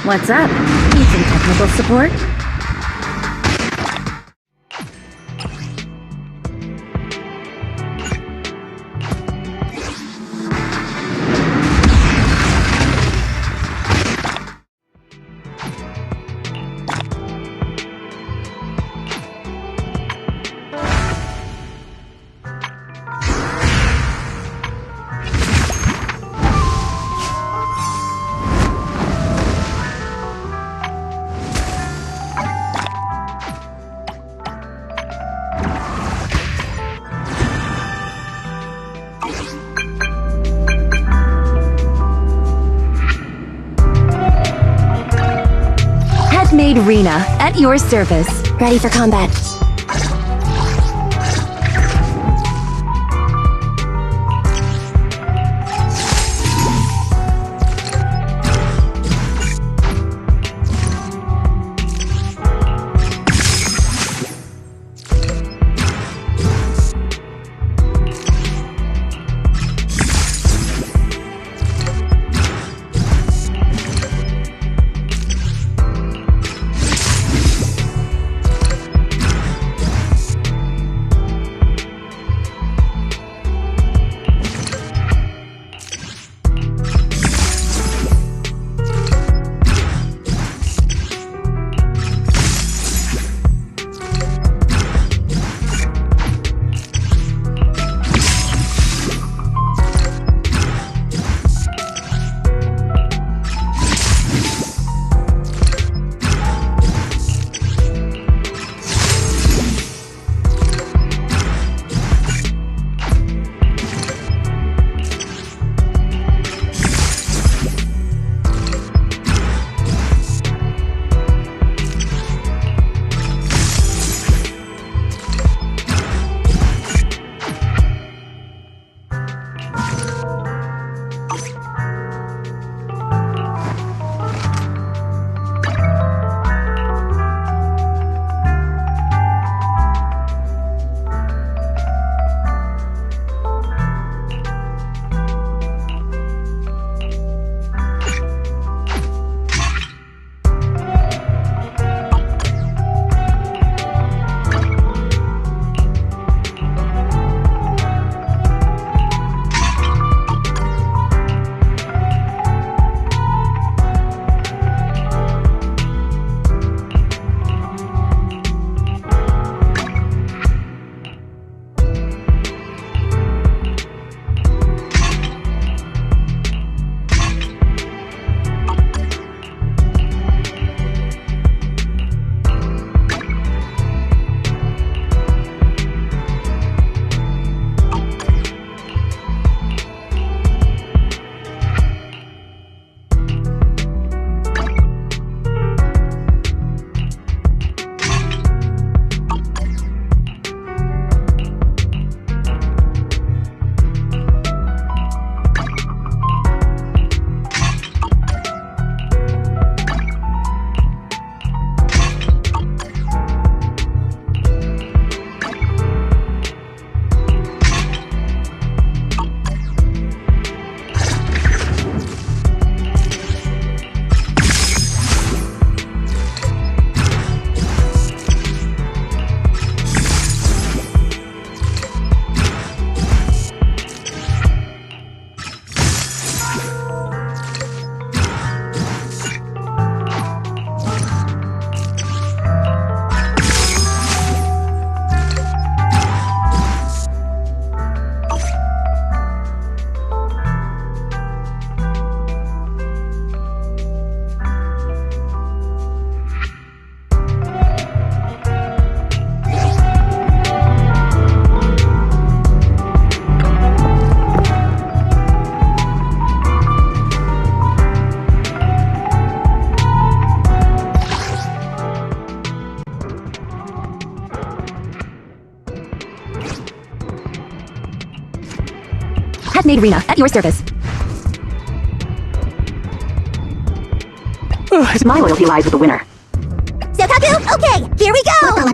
What's up? Need some technical support? Made Rena, at your service. Ready for combat. Made Rena, at your service. My loyalty lies with the winner. Sokaku? Okay, here we go!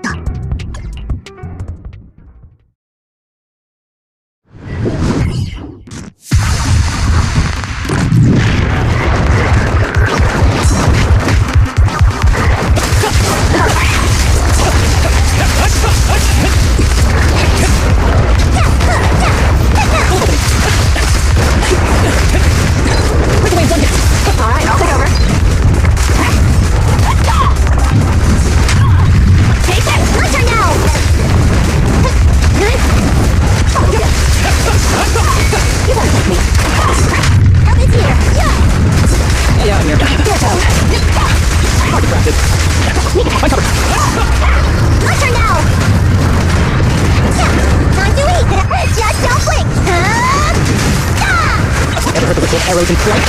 arrows in flight.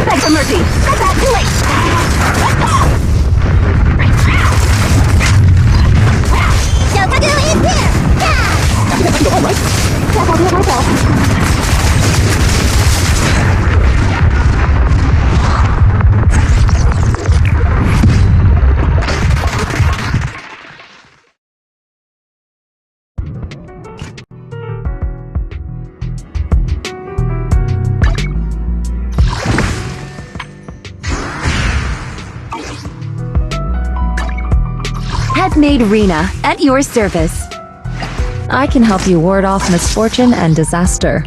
Beg for mercy. Step back, too late. Shokaku is here! I think I can go home, right? Yes, I'll do it myself. Headmaid Rena, at your service. I can help you ward off misfortune and disaster.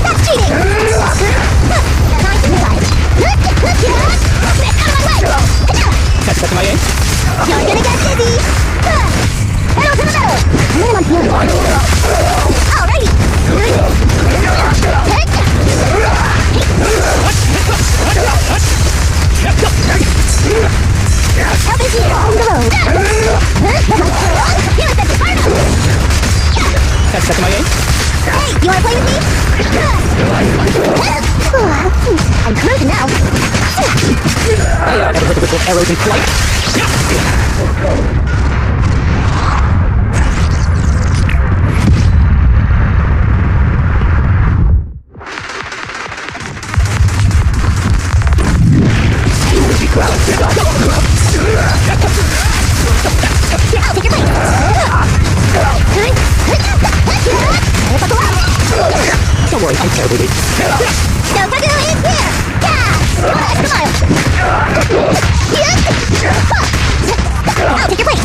That's cheating! Catch that to my aim. You're gonna get dizzy! Pedal to the metal! Minimum fuel. Alrighty! Help is here on the road! You said to fire them! Catch that to my aim. Hey, you wanna play with me? I'm cruising now. Hey, ever heard the whistle arrows in flight? I'll take your place. Don't worry, I'm terribly weak. Shokaku is here! Yeah! Extra mile! I'll take your place!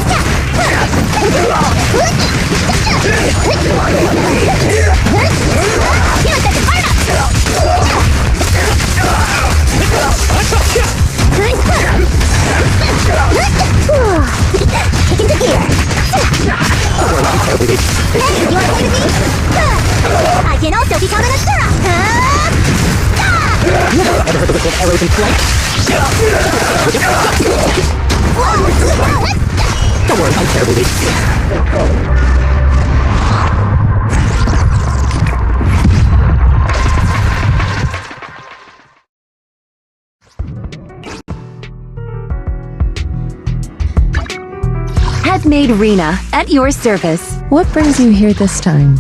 You said to fire Kick into gear! Don't worry, I'm terribly weak. Hey, you wanna play with me? I can also become an Asura! Ever heard the whistle arrows in flight? Don't worry, I'm terribly weak. Headmaid Rena, at your service. What brings you here this time?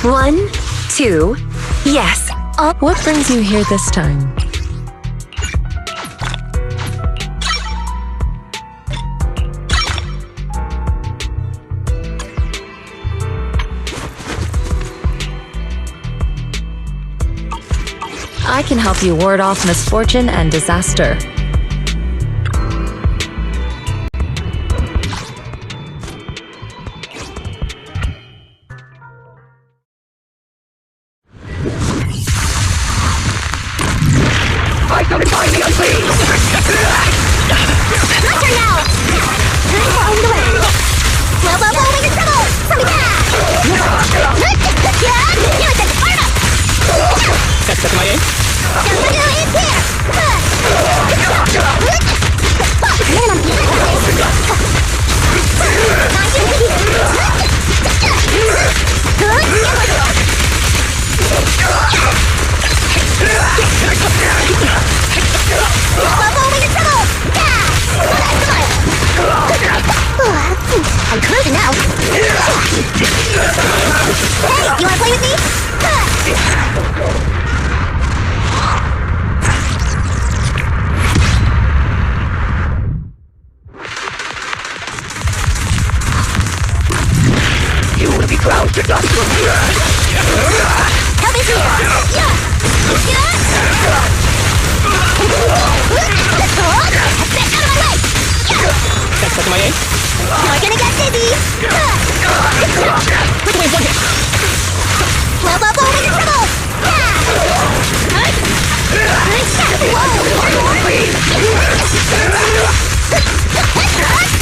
1, 2, yes. What brings you here this time? I can help you ward off misfortune and disaster. I come and find the unclean! My turn now! Time for on the way! Whoa, whoa, whoa, make it trouble! Something bad! Yeah, it's a fire up! That's my aim. Zzzero is here! Man, I'm here! I'm cruising now. Hey, you wanna play with me? You will be ground to dust. Help is here. Yeah. Let's go. Get out of my way. That's my aim. You're gonna get dizzy. Quick away, one hit. Whoa, whoa, whoa, make it trouble.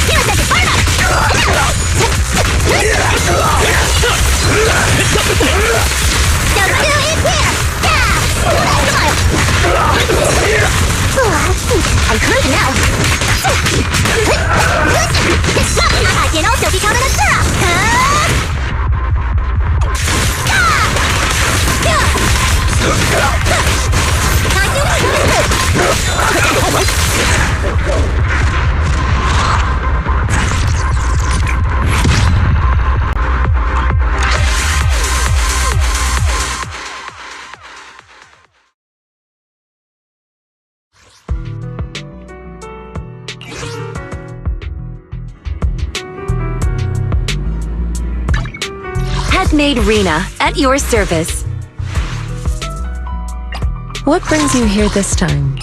Give us that fire up. Zzzero is here. I'm cruising now. I can also become an Asura. Headmaid Rena, at your service. What brings you here this time?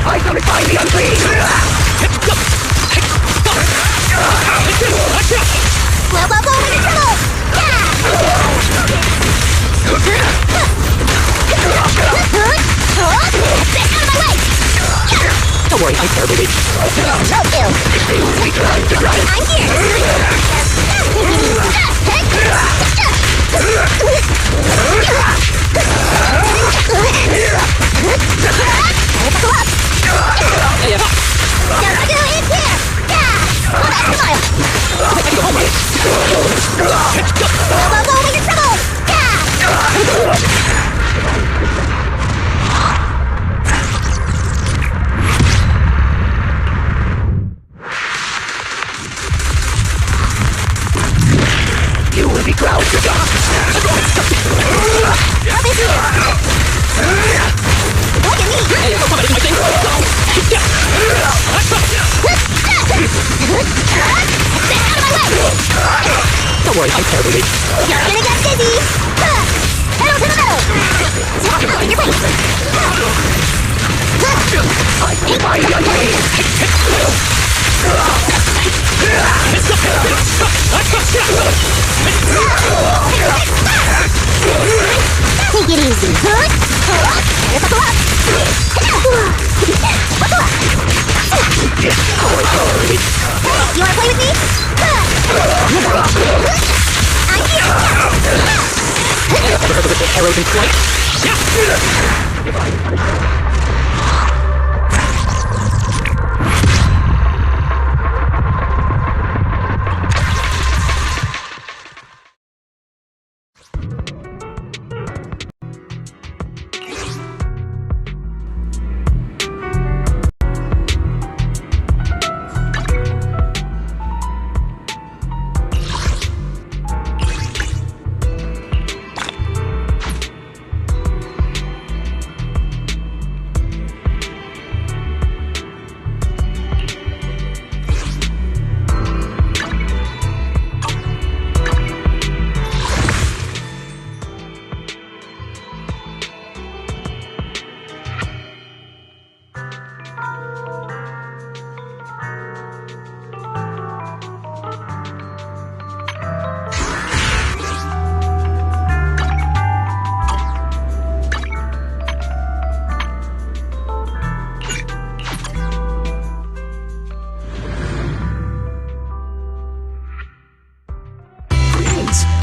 I come and find the unclean! Whoa, whoa, whoa, make it trouble. Get out of my way. Don't worry, I'm terribly weak. No kill. We tried to run. I'm here. Zzzero is here. Well, that's a smile. Whoa, whoa, whoa, make it trouble. You will be ground to dust. Help is here. Look at me. Hey, don't come at my thing. Get out of my way. Don't worry, I'm terribly weak. You're gonna get dizzy. Pedal to the metal. Out in your face. I come by the unclean! Take it easy. Buckle up. Hey, you wanna play with me? arrows in flight.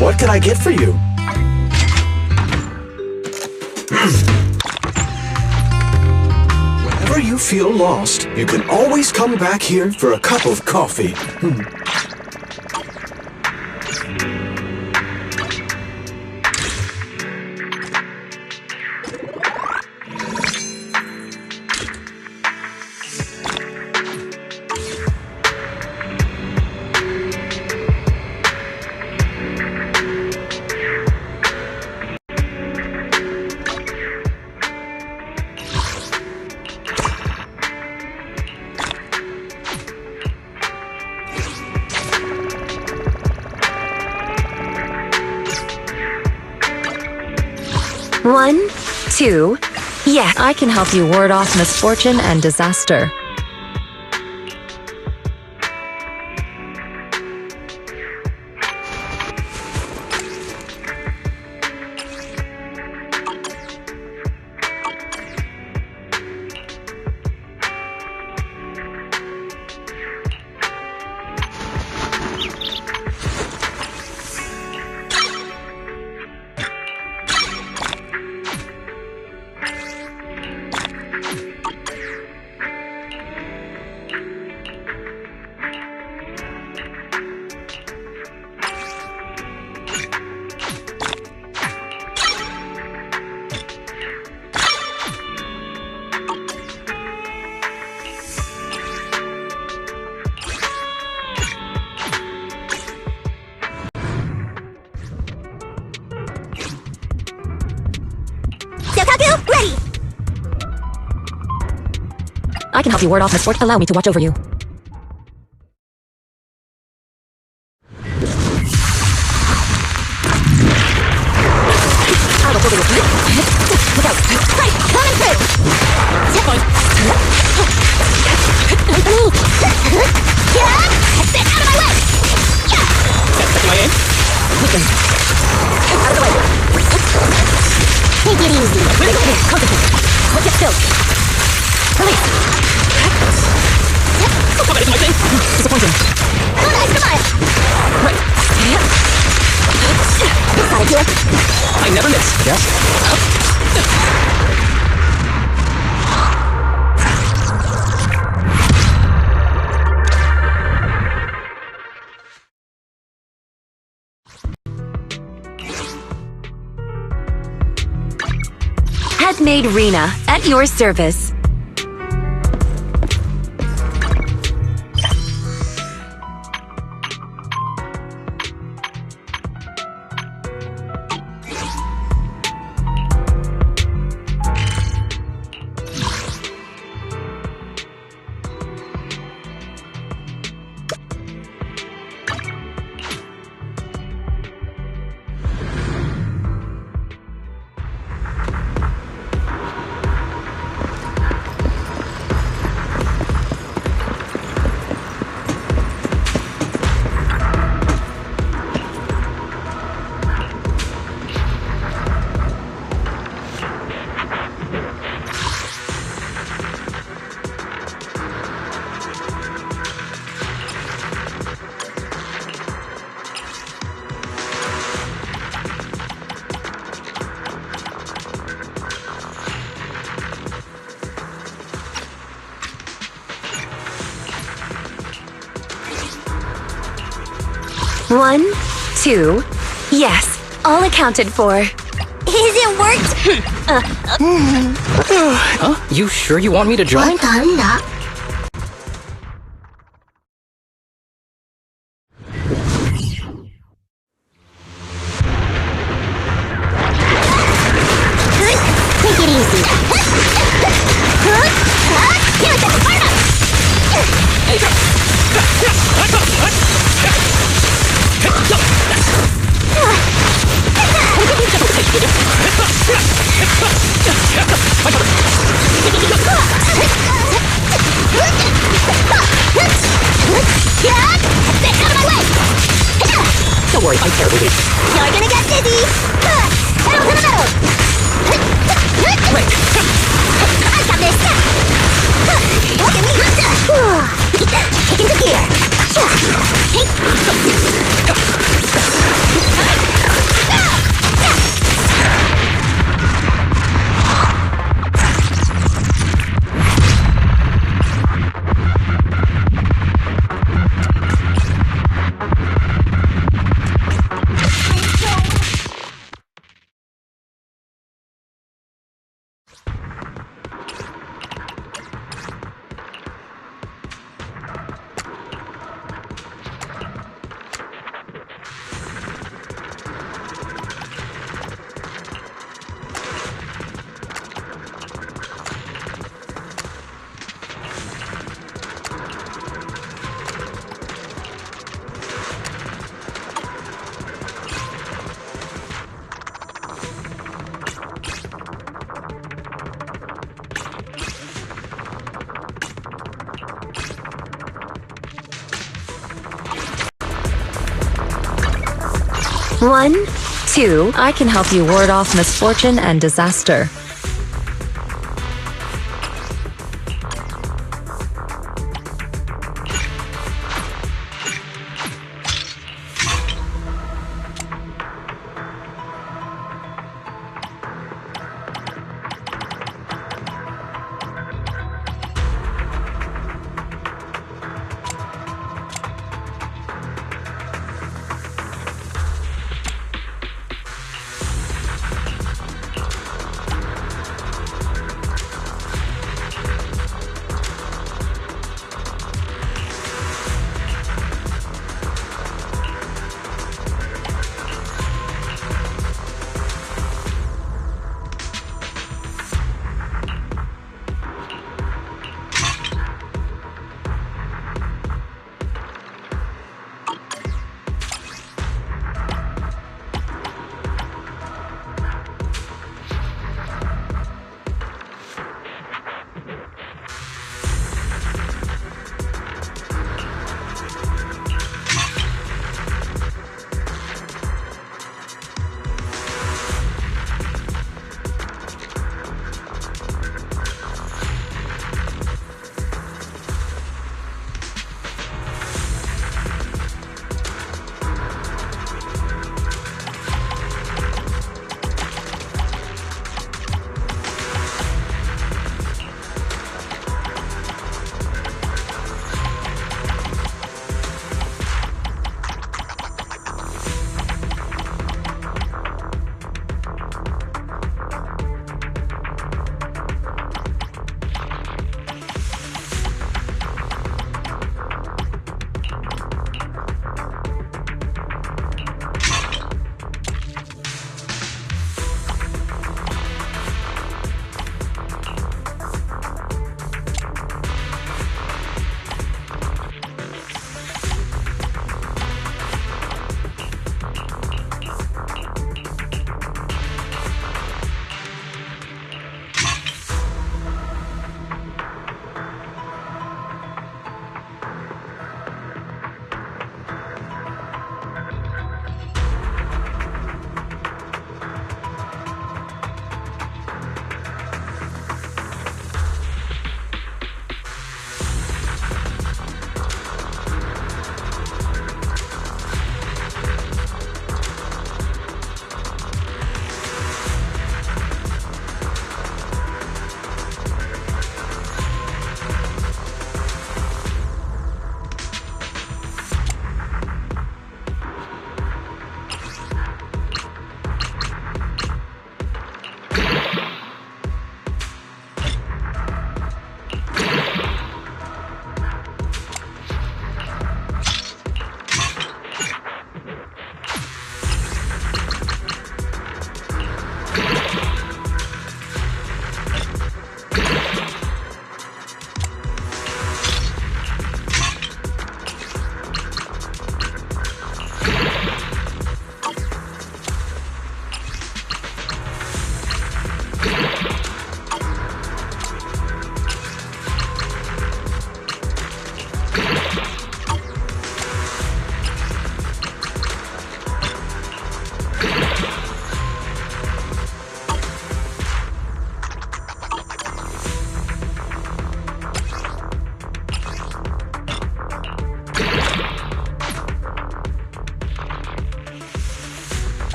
What can I get for you? Whenever you feel lost, you can always come back here for a cup of coffee. One, two, yes. I can help you ward off misfortune and disaster. Ready! I can help you ward off misfortune. Allow me to watch over you. I'll go over with you. Look out! Right! Coming through! Step on! Get up! Step out of my way! That's my aim. Listen. Out of the way! Take it easy. Concentrate. Hold it still. Release. Oh, that is my thing. Disappointing. Go nice, come on! Right. This side here. I never miss. Yes. Headmaid Rena, at your service. 1, 2. Yes, all accounted for. Is it worked? Huh? You sure you want me to join? わかんだ。Take it easy. Don't worry, I'm terribly weak. You're gonna get dizzy. Pedal to the metal. Right. I got this. Look at me. Kick into gear. One, 2. I can help you ward off misfortune and disaster.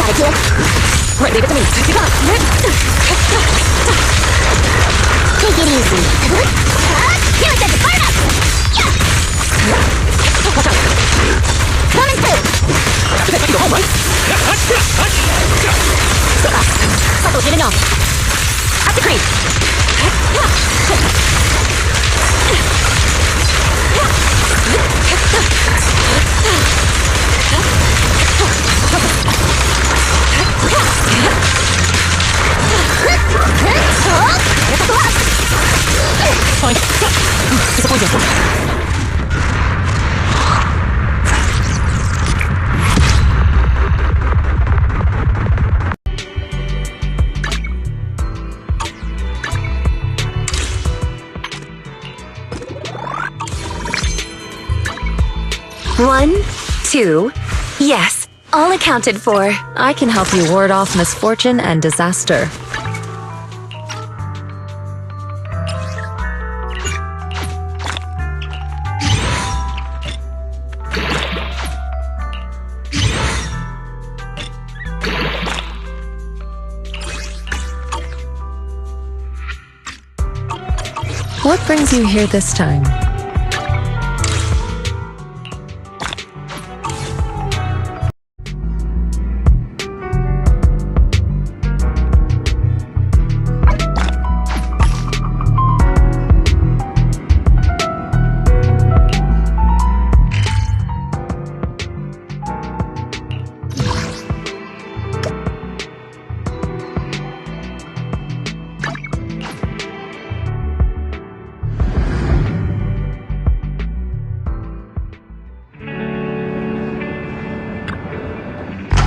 attitude. Right, leave it to me. Come on. Take it easy. Here it is, fire up! Watch out. Coming through! You can go home, right? So fast. Cycle in and off. Up the cream. Fine. Disappointing. One, two. Yes, all accounted for. I can help you ward off misfortune and disaster. What brings you here this time?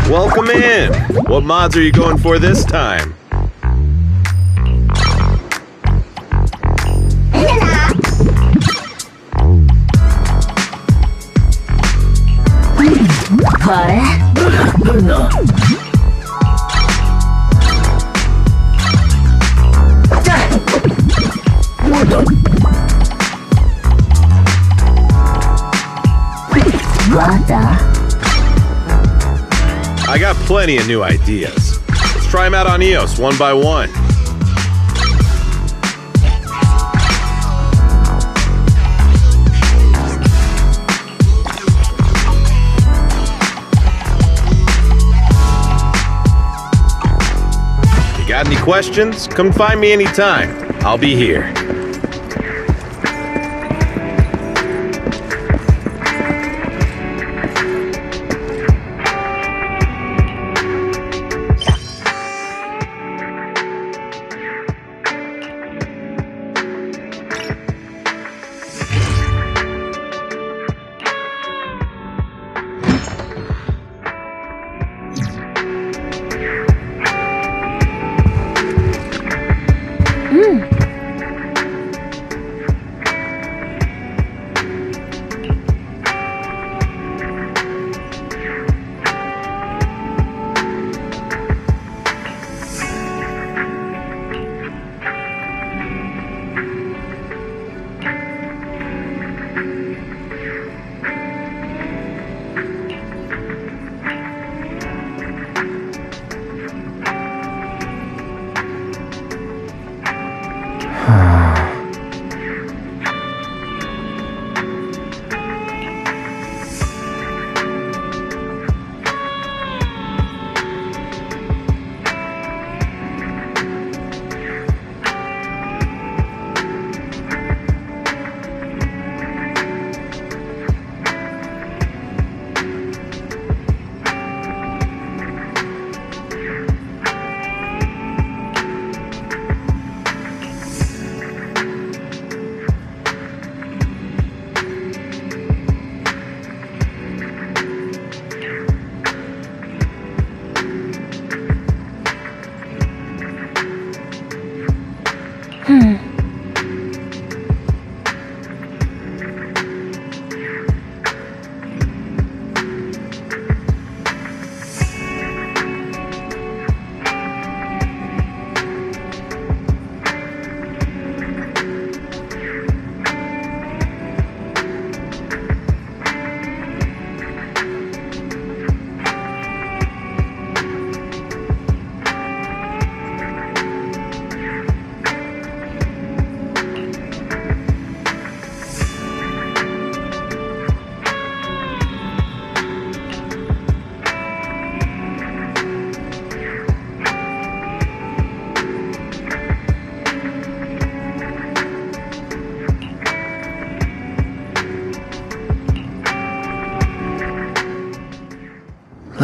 Welcome in! What mods are you going for this time? I got plenty of new ideas. Let's try them out on EOS one by one. You got any questions? Come find me anytime. I'll be here.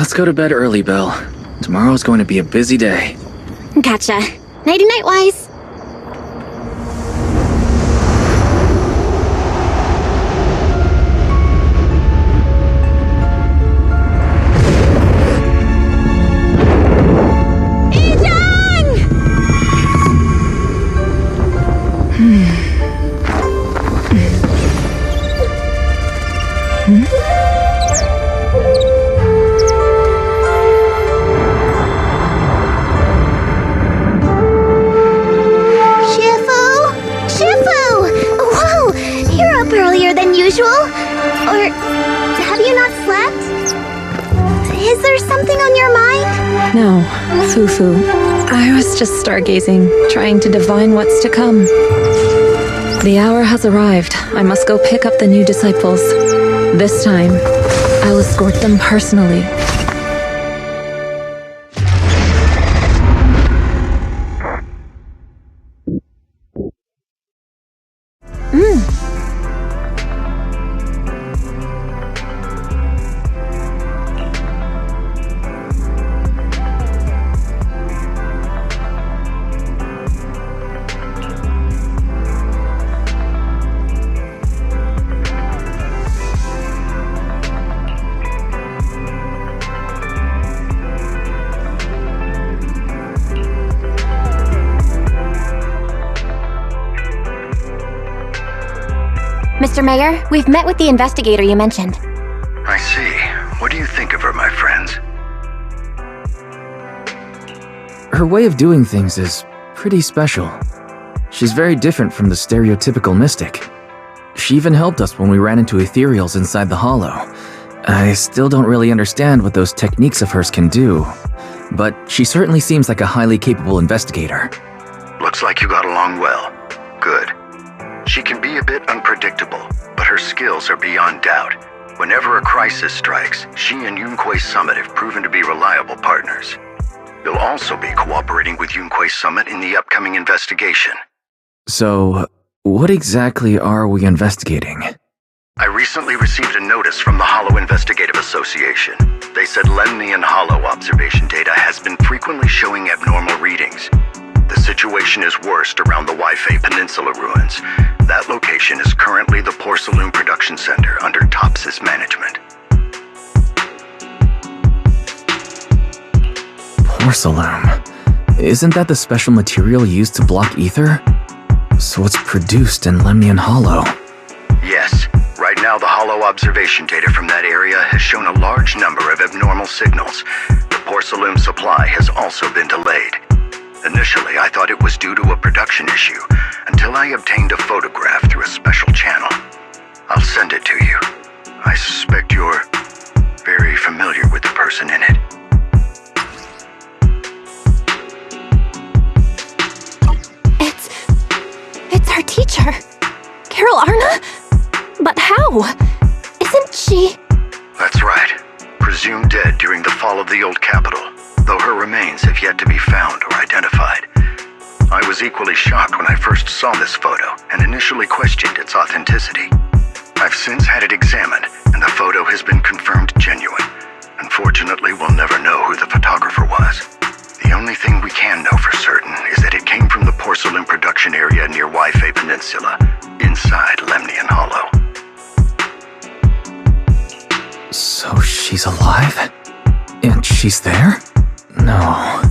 Let's go to bed early, Belle. Tomorrow's going to be a busy day. Gotcha. Nighty-night, Wise. Or have you not slept? Is there something on your mind? No, Foo-Foo. I was just stargazing, trying to divine what's to come. The hour has arrived. I must go pick up the new disciples. This time, I'll escort them personally. Mr. Mayor, we've met with the investigator you mentioned. I see. What do you think of her, my friends? Her way of doing things is pretty special. She's very different from the stereotypical mystic. She even helped us when we ran into ethereals inside the Hollow. I still don't really understand what those techniques of hers can do, but she certainly seems like a highly capable investigator. Looks like you got along well. Good. She can be a bit unpredictable, but her skills are beyond doubt. Whenever a crisis strikes, she and Yunquei Summit have proven to be reliable partners. You'll also be cooperating with Yunquei Summit in the upcoming investigation. So, what exactly are we investigating? I recently received a notice from the Hollow Investigative Association. They said Lemnian Hollow observation data has been frequently showing abnormal readings. The situation is worst around the Waifei Peninsula ruins. That location is currently the Porcelain Production Center under Tops's management. Porcelain? Isn't that the special material used to block ether? So it's produced in Lemnian Hollow. Yes. Right now, the Hollow observation data from that area has shown a large number of abnormal signals. The porcelain supply has also been delayed. Initially, I thought it was due to a production issue, until I obtained a photograph through a special channel. I'll send it to you. I suspect you're very familiar with the person in it. It's our teacher, Carol Arna? But how? Isn't she... That's right. Presumed dead during the fall of the old capital, though her remains have yet to be found or identified. I was equally shocked when I first saw this photo and initially questioned its authenticity. I've since had it examined, and the photo has been confirmed genuine. Unfortunately, we'll never know who the photographer was. The only thing we can know for certain is that it came from the porcelain production area near Waifei Peninsula, inside Lemnian Hollow. So she's alive? And she's there? No.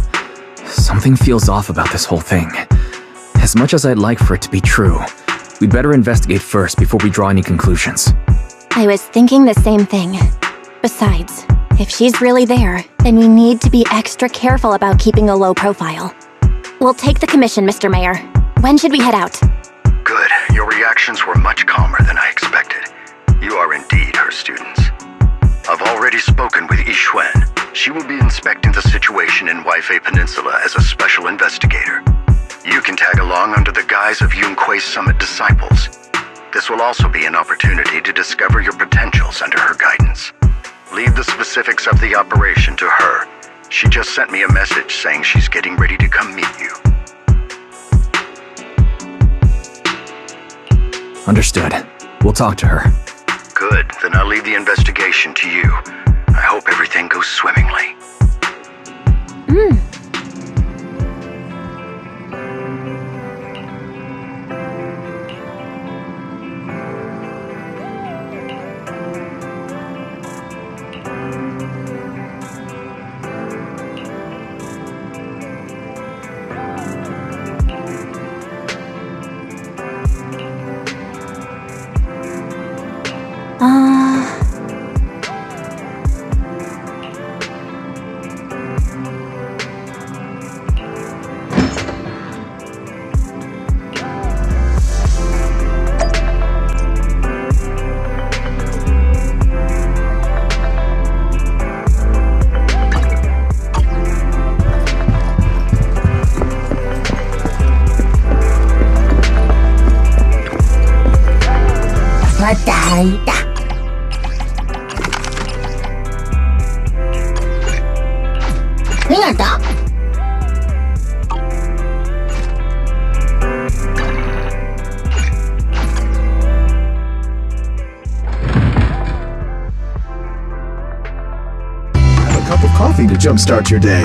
Something feels off about this whole thing. As much as I'd like for it to be true, we'd better investigate first before we draw any conclusions. I was thinking the same thing. Besides, if she's really there, then we need to be extra careful about keeping a low profile. We'll take the commission, Mr. Mayor. When should we head out? Good. Your reactions were much calmer than I expected. You are indeed her students. I've already spoken with Yixuan. She will be inspecting the situation in Waifei Peninsula as a special investigator. You can tag along under the guise of Yunquei Summit disciples. This will also be an opportunity to discover your potentials under her guidance. Leave the specifics of the operation to her. She just sent me a message saying she's getting ready to come meet you. Understood. We'll talk to her. Good, then I'll leave the investigation to you. I hope everything goes swimmingly. Have a cup of coffee to jumpstart your day.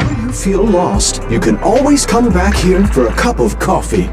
When you feel lost, you can always come back here for a cup of coffee.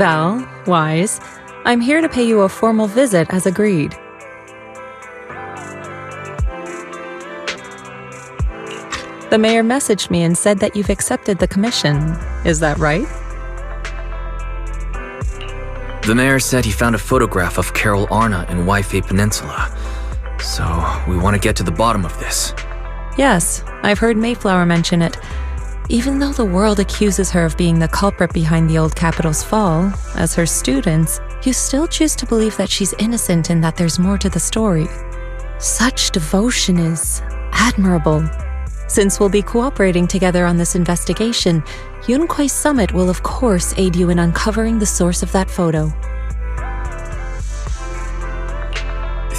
Val, Wise, I'm here to pay you a formal visit as agreed. The mayor messaged me and said that you've accepted the commission. Is that right? The mayor said he found a photograph of Carol Arna in Waifei Peninsula. So, we want to get to the bottom of this. Yes, I've heard Mayflower mention it. Even though the world accuses her of being the culprit behind the old capital's fall, as her students, you still choose to believe that she's innocent and that there's more to the story. Such devotion is admirable. Since we'll be cooperating together on this investigation, Yunquei Summit will of course aid you in uncovering the source of that photo.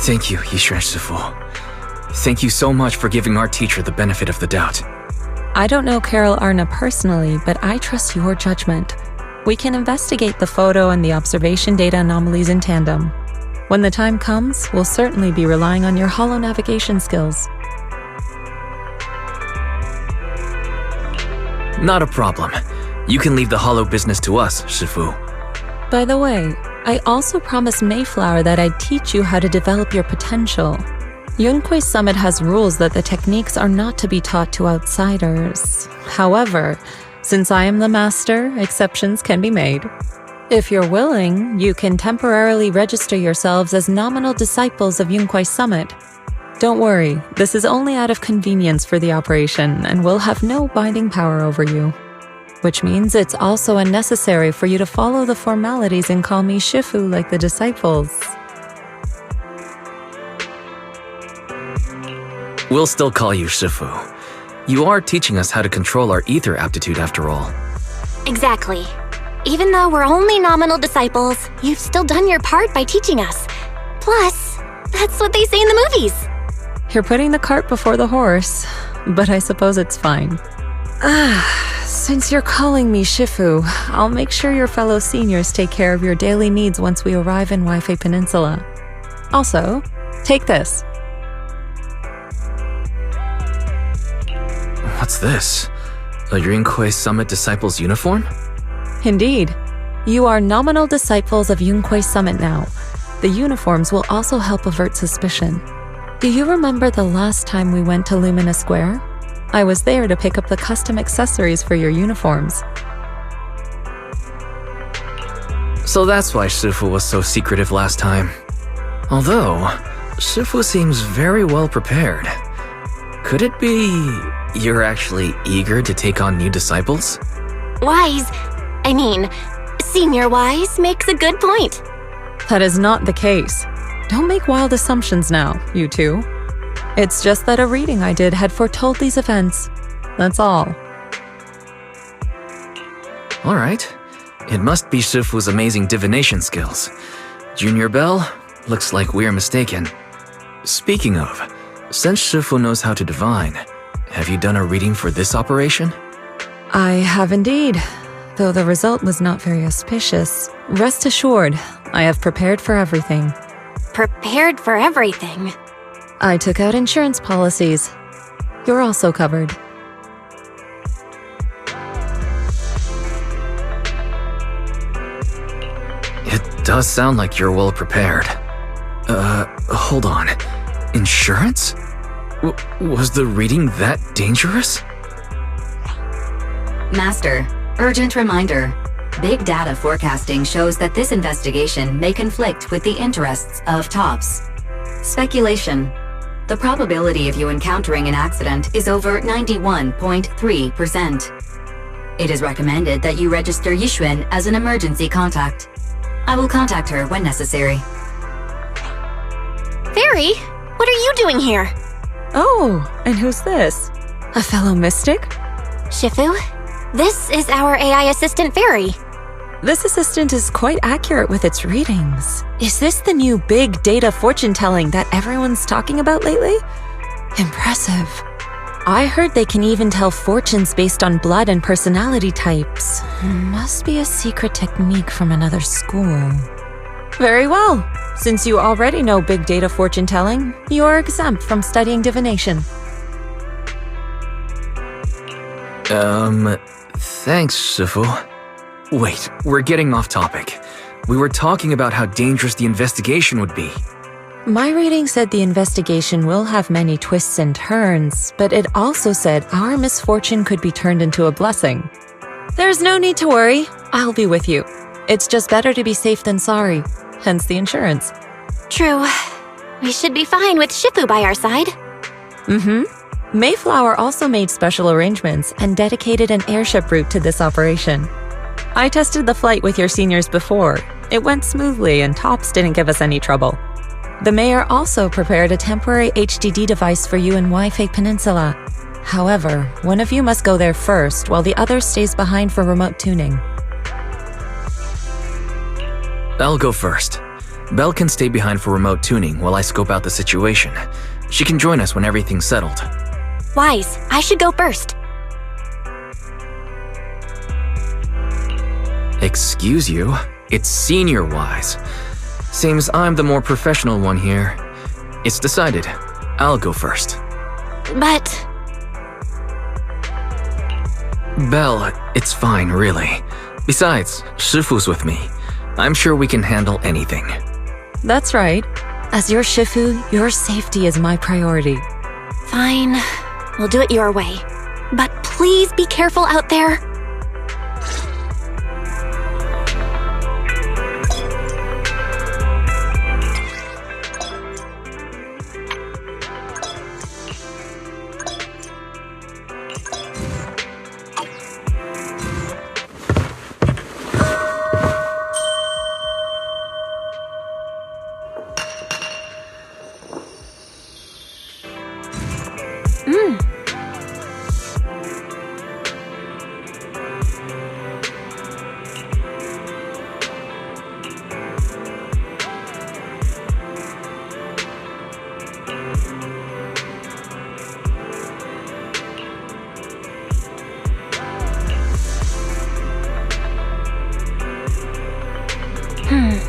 Thank you, Yishuan Shifu. Thank you so much for giving our teacher the benefit of the doubt. I don't know Carol Arna personally, but I trust your judgment. We can investigate the photo and the observation data anomalies in tandem. When the time comes, we'll certainly be relying on your holo navigation skills. Not a problem. You can leave the holo business to us, Shifu. By the way, I also promised Mayflower that I'd teach you how to develop your potential. Yunquei Summit has rules that the techniques are not to be taught to outsiders. However, Since I am the master, exceptions can be made. If you're willing, you can temporarily register yourselves as nominal disciples of Yunkwei Summit. Don't worry, this is only out of convenience for the operation and will have no binding power over you. Which means it's also unnecessary for you to follow the formalities and call me Shifu like the disciples. We'll still call you Shifu. You are teaching us how to control our ether aptitude after all. Exactly. Even though we're only nominal disciples, you've still done your part by teaching us. Plus, that's what they say in the movies. You're putting the cart before the horse, but I suppose it's fine. Since you're calling me Shifu, I'll make sure your fellow seniors take care of your daily needs once we arrive in Waifei Peninsula. Also, take this. What's this? A Yunkwei Summit Disciples uniform? Indeed. You are nominal disciples of Yunkwei Summit now. The uniforms will also help avert suspicion. Do you remember the last time we went to Lumina Square? I was there to pick up the custom accessories for your uniforms. So that's why Shifu was so secretive last time. Although, Shifu seems very well prepared. Could it be you're actually eager to take on new disciples? Senior Wise makes a good point. That is not the case. Don't make wild assumptions now, you two. It's just that a reading I did had foretold these events. That's all. Alright. It must be Shifu's amazing divination skills. Junior Bell, looks like we're mistaken. Speaking of, since Shifu knows how to divine, have you done a reading for this operation? I have indeed, though the result was not very auspicious. Rest assured, I have prepared for everything. Prepared for everything? I took out insurance policies. You're also covered. It does sound like you're well prepared. Hold on. Insurance? Was the reading that dangerous? Master, urgent reminder. Big data forecasting shows that this investigation may conflict with the interests of TOPS. Speculation. The probability of you encountering an accident is over 91.3%. It is recommended that you register Yixuan as an emergency contact. I will contact her when necessary. Fairy, what are you doing here? Oh, and who's this? A fellow mystic? Shifu, this is our AI assistant Fairy. This assistant is quite accurate with its readings. Is this the new big data fortune-telling that everyone's talking about lately? Impressive. I heard they can even tell fortunes based on blood and personality types. Must be a secret technique from another school. Very well. Since you already know big data fortune-telling, you are exempt from studying divination. Thanks, Shifu. Wait, we're getting off topic. We were talking about how dangerous the investigation would be. My reading said the investigation will have many twists and turns, but it also said our misfortune could be turned into a blessing. There's no need to worry. I'll be with you. It's just better to be safe than sorry, hence the insurance. True. We should be fine with Shifu by our side. Mayflower also made special arrangements and dedicated an airship route to this operation. I tested the flight with your seniors before. It went smoothly and TOPS didn't give us any trouble. The mayor also prepared a temporary HDD device for you in Waifei Peninsula. However, one of you must go there first while the other stays behind for remote tuning. I'll go first. Belle can stay behind for remote tuning while I scope out the situation. She can join us when everything's settled. Wise, I should go first. Excuse you? It's Senior Wise. Seems I'm the more professional one here. It's decided. I'll go first. But... Belle, it's fine, really. Besides, Shifu's with me. I'm sure we can handle anything. That's right. As your Shifu, your safety is my priority. Fine. We'll do it your way. But please be careful out there. Oh.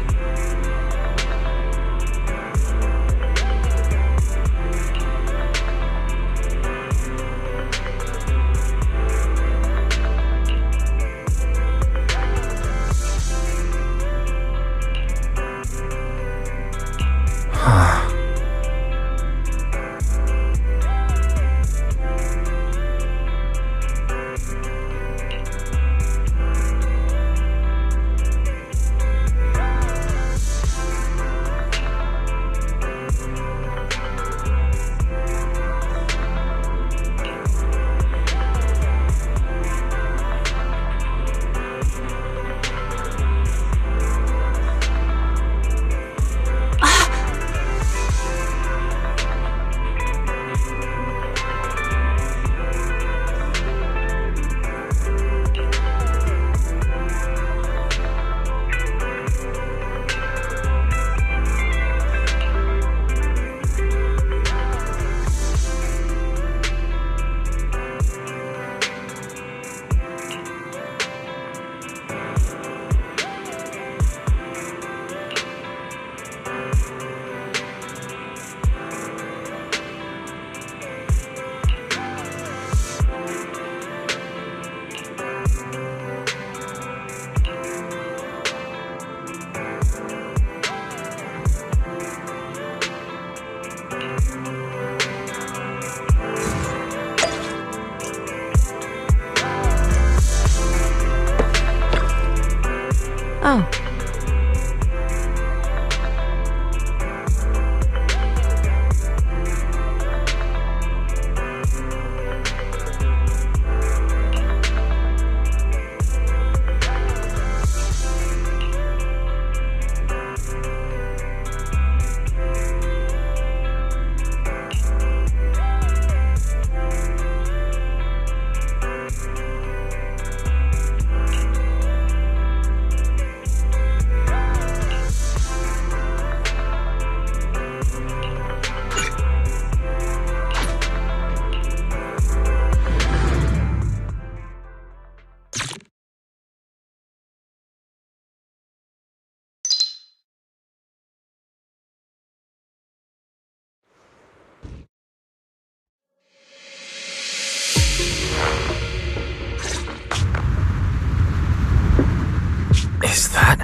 Is that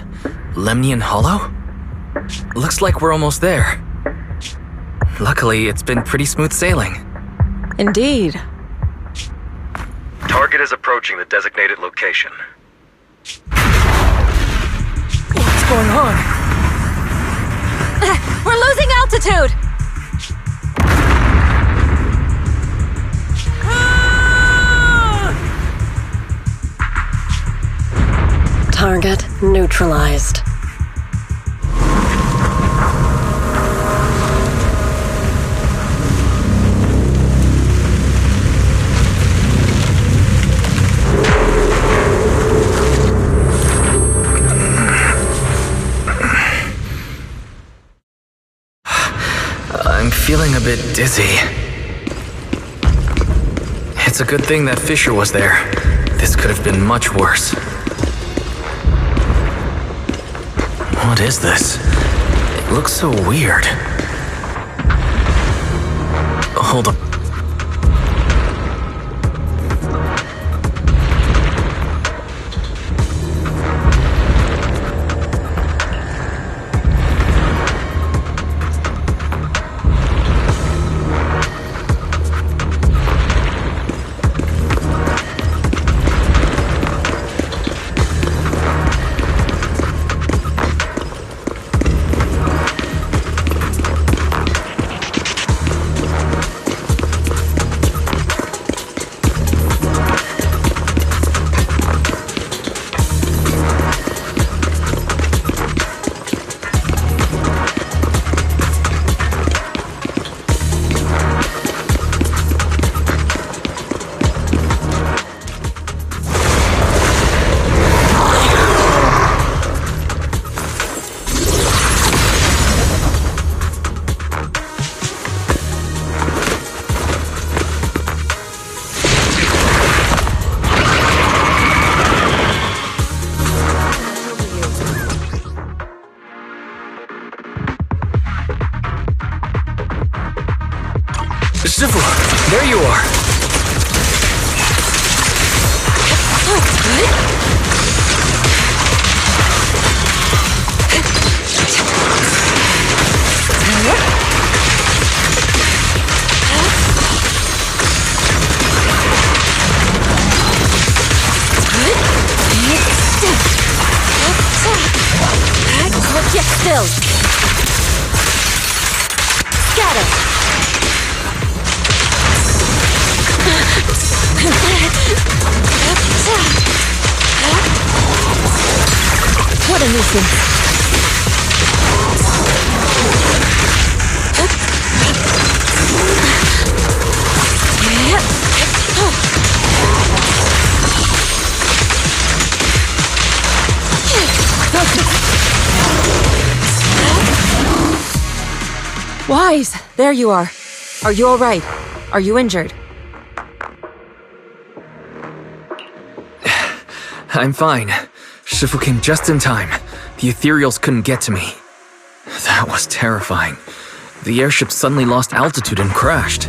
Lemnian Hollow? Looks like we're almost there. Luckily, it's been pretty smooth sailing. Indeed. Target is approaching the designated location. What's going on? We're losing altitude! Target neutralized. I'm feeling a bit dizzy. It's a good thing that Fisher was there. This could have been much worse. What is this? It looks so weird. Hold up. Shifu, there you are. Get still. Scatter. What a nuisance. Wise, there you are. Are you all right? Are you injured? I'm fine. Shifu came just in time. The ethereals couldn't get to me. That was terrifying. The airship suddenly lost altitude and crashed.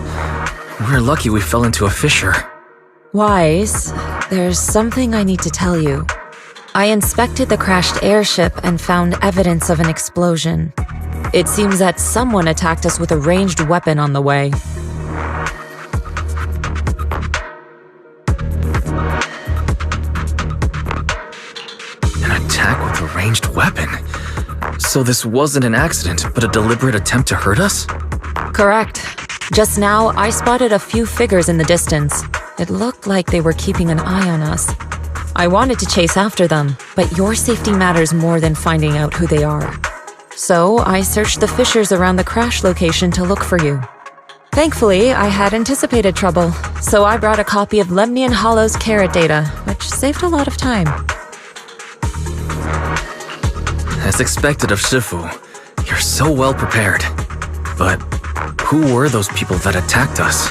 We're lucky we fell into a fissure. Wise, there's something I need to tell you. I inspected the crashed airship and found evidence of an explosion. It seems that someone attacked us with a ranged weapon on the way. An attack with a ranged weapon? So this wasn't an accident, but a deliberate attempt to hurt us? Correct. Just now, I spotted a few figures in the distance. It looked like they were keeping an eye on us. I wanted to chase after them, but your safety matters more than finding out who they are. So I searched the fissures around the crash location to look for you. Thankfully, I had anticipated trouble, so I brought a copy of Lemnian Hollow's carrot data, which saved a lot of time. As expected of Shifu, you're so well prepared. But who were those people that attacked us?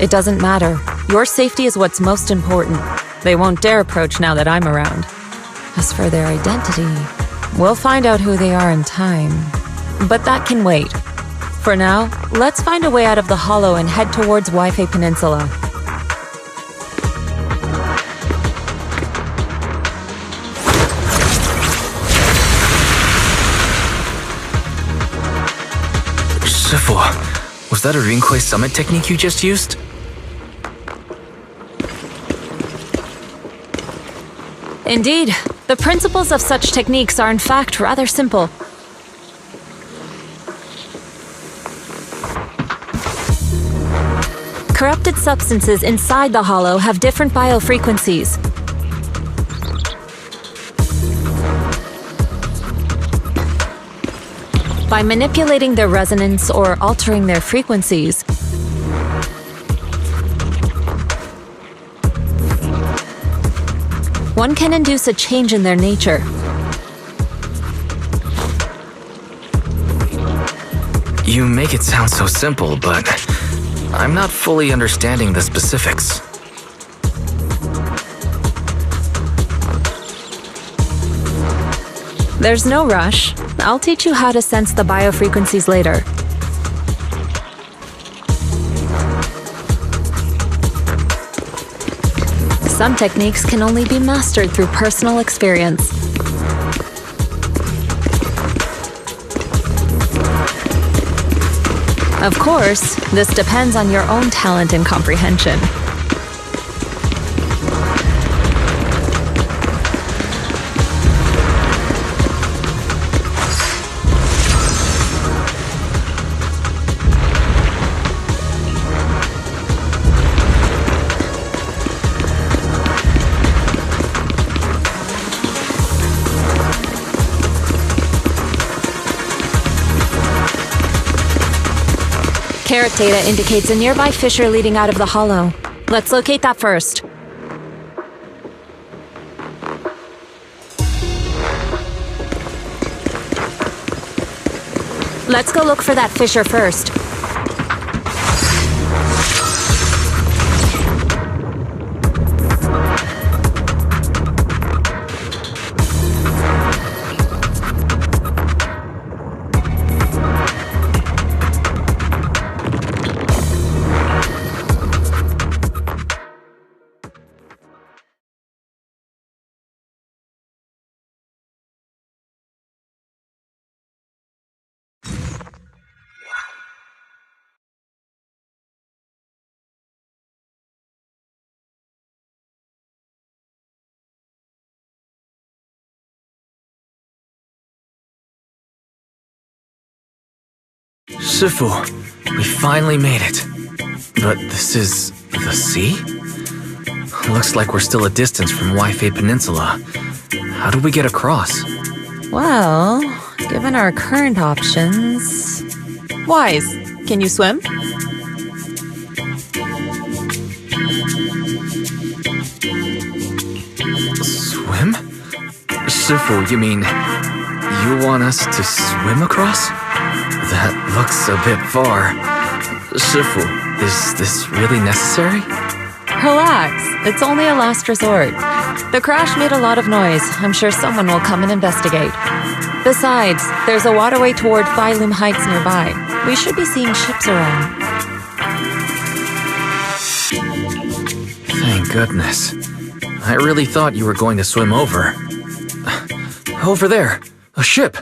It doesn't matter. Your safety is what's most important. They won't dare approach now that I'm around. As for their identity, we'll find out who they are in time. But that can wait. For now, let's find a way out of the hollow and head towards Waifei Peninsula. Shifu, was that a Rinkwei summit technique you just used? Indeed. The principles of such techniques are in fact rather simple. Corrupted substances inside the hollow have different biofrequencies. By manipulating their resonance or altering their frequencies, one can induce a change in their nature. You make it sound so simple, but I'm not fully understanding the specifics. There's no rush. I'll teach you how to sense the biofrequencies later. Some techniques can only be mastered through personal experience. Of course, this depends on your own talent and comprehension. Carrot data indicates a nearby fissure leading out of the hollow. Let's locate that first. Let's go look for that fissure first. Shifu, we finally made it. But this is the sea? Looks like we're still a distance from Waifei Peninsula. How do we get across? Well, given our current options... Wise, can you swim? Swim? Shifu, you mean you want us to swim across? That looks a bit far. Shifu, is this really necessary? Relax, it's only a last resort. The crash made a lot of noise. I'm sure someone will come and investigate. Besides, there's a waterway toward Phylum Heights nearby. We should be seeing ships around. Thank goodness. I really thought you were going to swim over. Over there, a ship.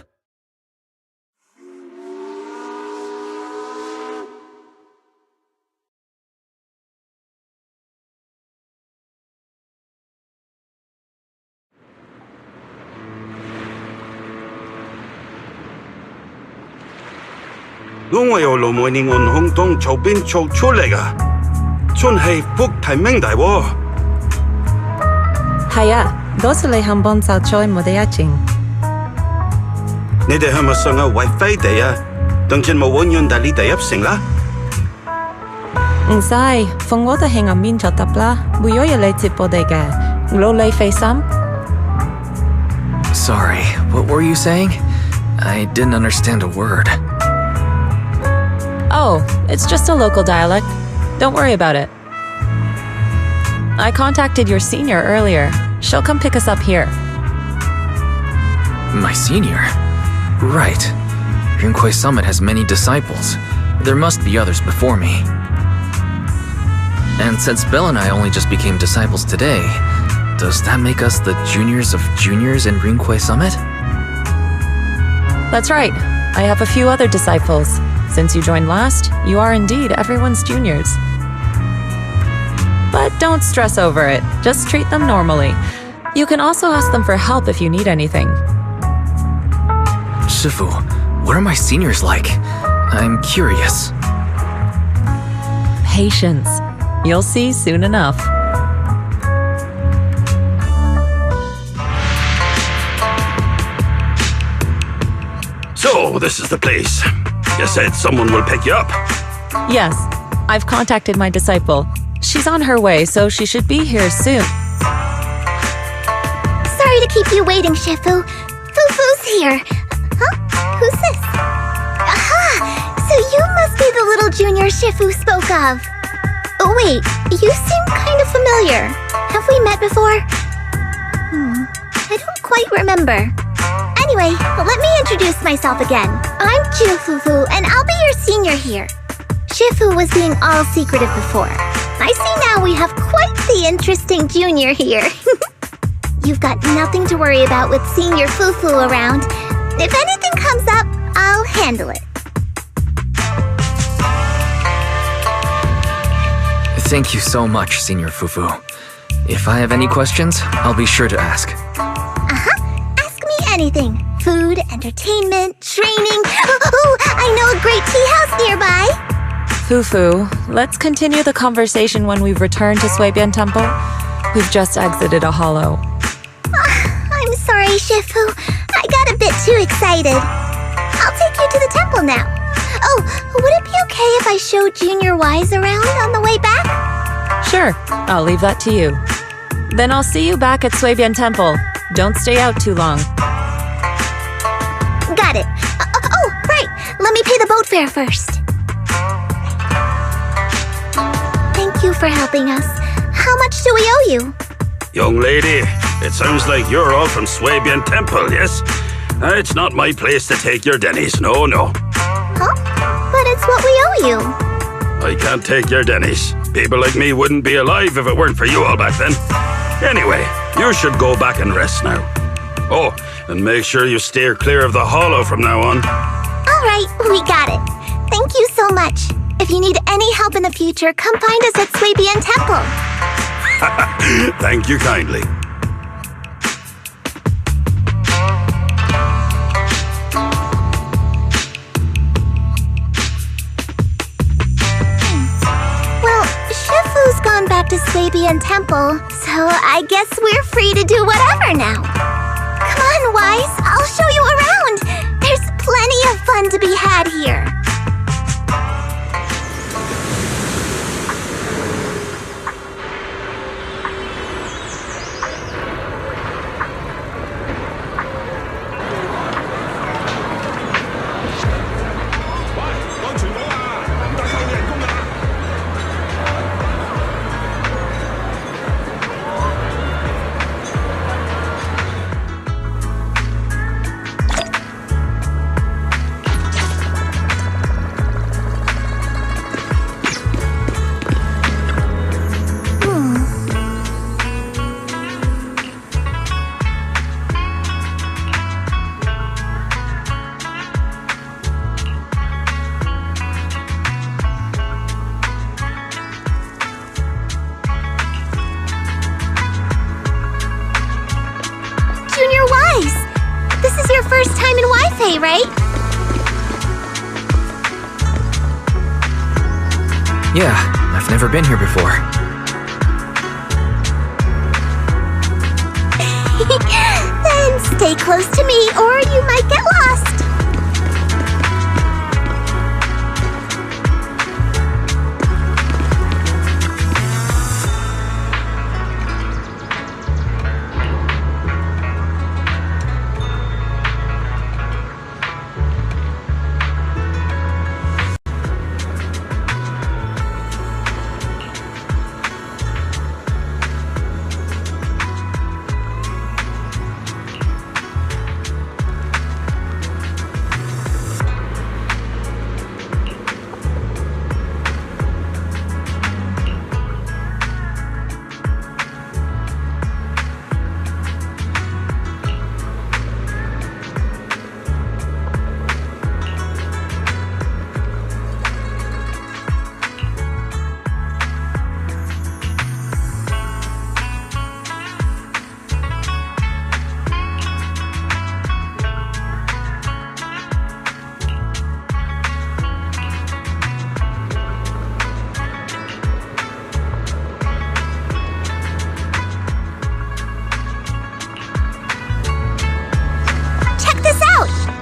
我由路梅尼岸空洞潮边衝出嚟啊！真係福提明大喎！係啊，多謝你肯幫就再冇得一陣。你哋係咪上下Wi-Fi地啊？等陣冇揾人帶你哋入城啦。唔使，逢我哋喺岸邊就得啦，會有人嚟接我哋嘅，勞你費心。Sorry, what were you saying? I didn't understand a word. Oh, it's just a local dialect. Don't worry about it. I contacted your senior earlier. She'll come pick us up here. My senior? Right. Rinkwei Summit has many disciples. There must be others before me. And since Belle and I only just became disciples today, does that make us the juniors of juniors in Rinkwei Summit? That's right. I have a few other disciples. Since you joined last, you are indeed everyone's juniors. But don't stress over it. Just treat them normally. You can also ask them for help if you need anything. Shifu, what are my seniors like? I'm curious. Patience. You'll see soon enough. So, this is the place. You said someone will pick you up. Yes, I've contacted my disciple. She's on her way, so she should be here soon. Sorry to keep you waiting, Shifu. Fufu's here. Huh? Who's this? Aha! So you must be the little junior Shifu spoke of. Oh, wait, you seem kind of familiar. Have we met before? I don't quite remember. Anyway, let me introduce myself again. I'm Fufu, and I'll be your senior here. Shifu was being all secretive before. I see now we have quite the interesting junior here. You've got nothing to worry about with senior Fufu around. If anything comes up, I'll handle it. Thank you so much, Senior Fufu. If I have any questions, I'll be sure to ask. Ask me anything. Food, entertainment, training. Oh, I know a great tea house nearby. Fufu, let's continue the conversation when we've returned to Suibian Temple. We've just exited a hollow. I'm sorry, Shifu. I got a bit too excited. I'll take you to the temple now. Oh, would it be okay if I show Junior Wise around on the way back? Sure, I'll leave that to you. Then I'll see you back at Suibian Temple. Don't stay out too long. Got it. Oh, right. Let me pay the boat fare first. Thank you for helping us. How much do we owe you? Young lady, it sounds like you're all from Suibian Temple, yes? It's not my place to take your dennies, no. Huh? But it's what we owe you. I can't take your dennies. People like me wouldn't be alive if it weren't for you all back then. Anyway, you should go back and rest now. Oh, and make sure you steer clear of the hollow from now on. All right, we got it. Thank you so much. If you need any help in the future, come find us at Suibian Temple. Thank you kindly. be in temple, so I guess we're free to do whatever now. Come on, Wise, I'll show you around. There's plenty of fun to be had here. First time in Wi-Fi, right? Yeah, I've never been here before. Then stay close to me or you might get lost.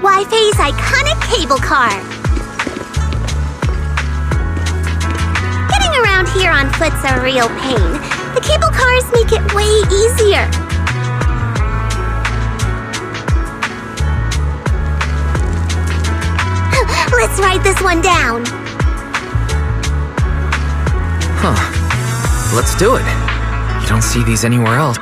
Wi-Fi's iconic cable car. Getting around here on foot's a real pain. The cable cars make it way easier. Let's ride this one down. Huh. Let's do it. You don't see these anywhere else.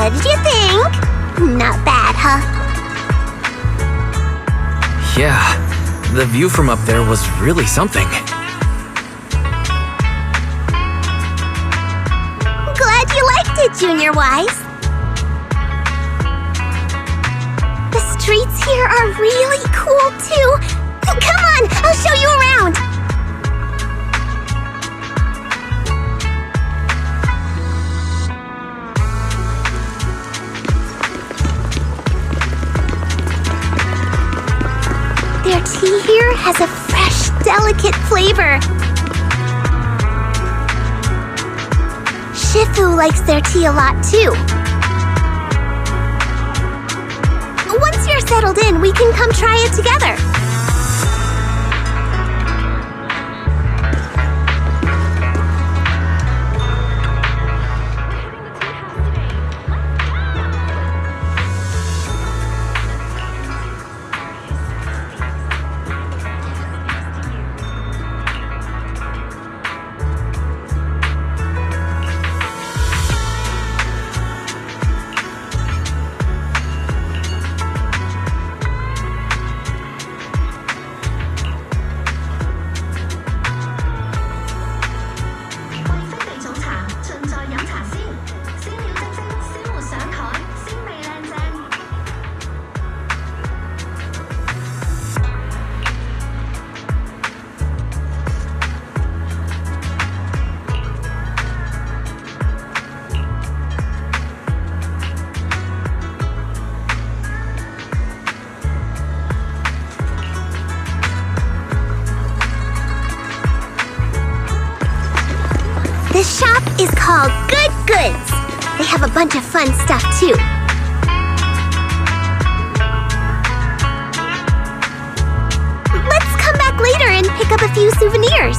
What did you think? Not bad, huh? Yeah, the view from up there was really something. Glad you liked it, Junior Wise. The streets here are really cool, too. Come on, I'll show you around. Their tea here has a fresh, delicate flavor. Shifu likes their tea a lot, too. Once you're settled in, we can come try it together. This shop is called Good Goods. They have a bunch of fun stuff, too. Let's come back later and pick up a few souvenirs.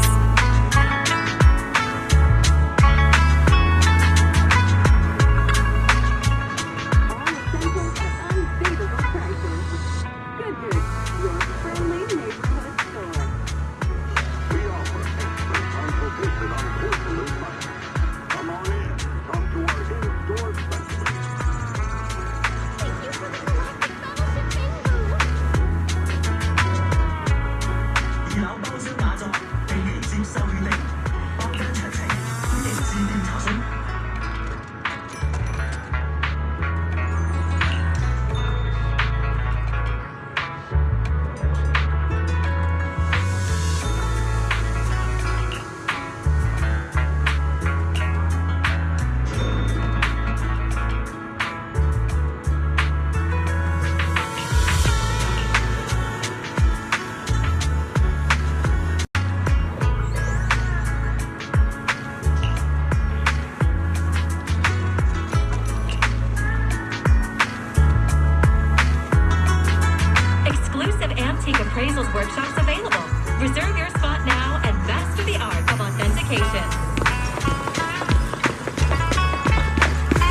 Appraisals workshops available. Reserve your spot now and master the art of authentication.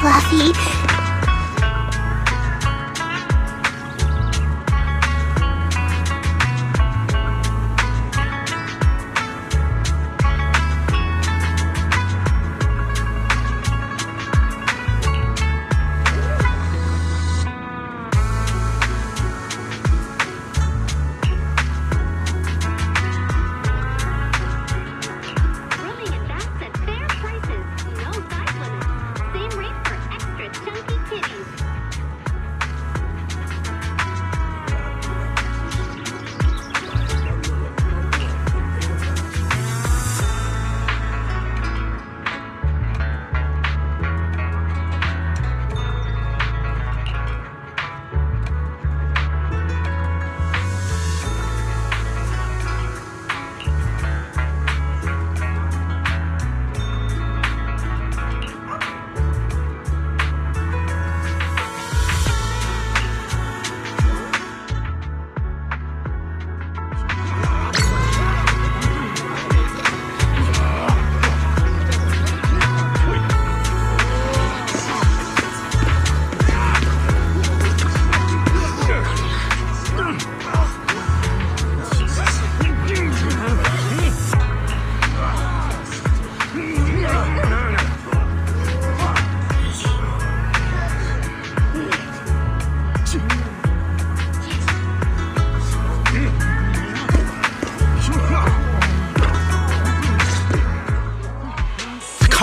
Fluffy. Rolling advance at fair prices. No size limits. Same rate for extra chunky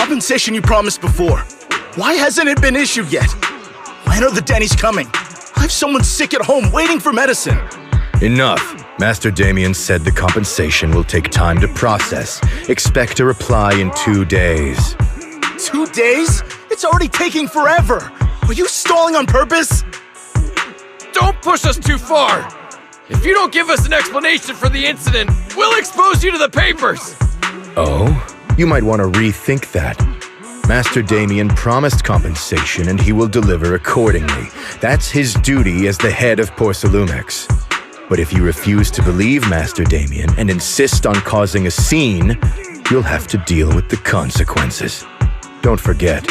compensation you promised before. Why hasn't it been issued yet? When are the Denny's coming? I have someone sick at home waiting for medicine. Enough. Master Damien said the compensation will take time to process. Expect a reply in 2 days. 2 days? It's already taking forever. Are you stalling on purpose? Don't push us too far. If you don't give us an explanation for the incident, we'll expose you to the papers. Oh? You might want to rethink that. Master Damien promised compensation and he will deliver accordingly. That's his duty as the head of Porcelumex. But if you refuse to believe Master Damien and insist on causing a scene, you'll have to deal with the consequences. Don't forget,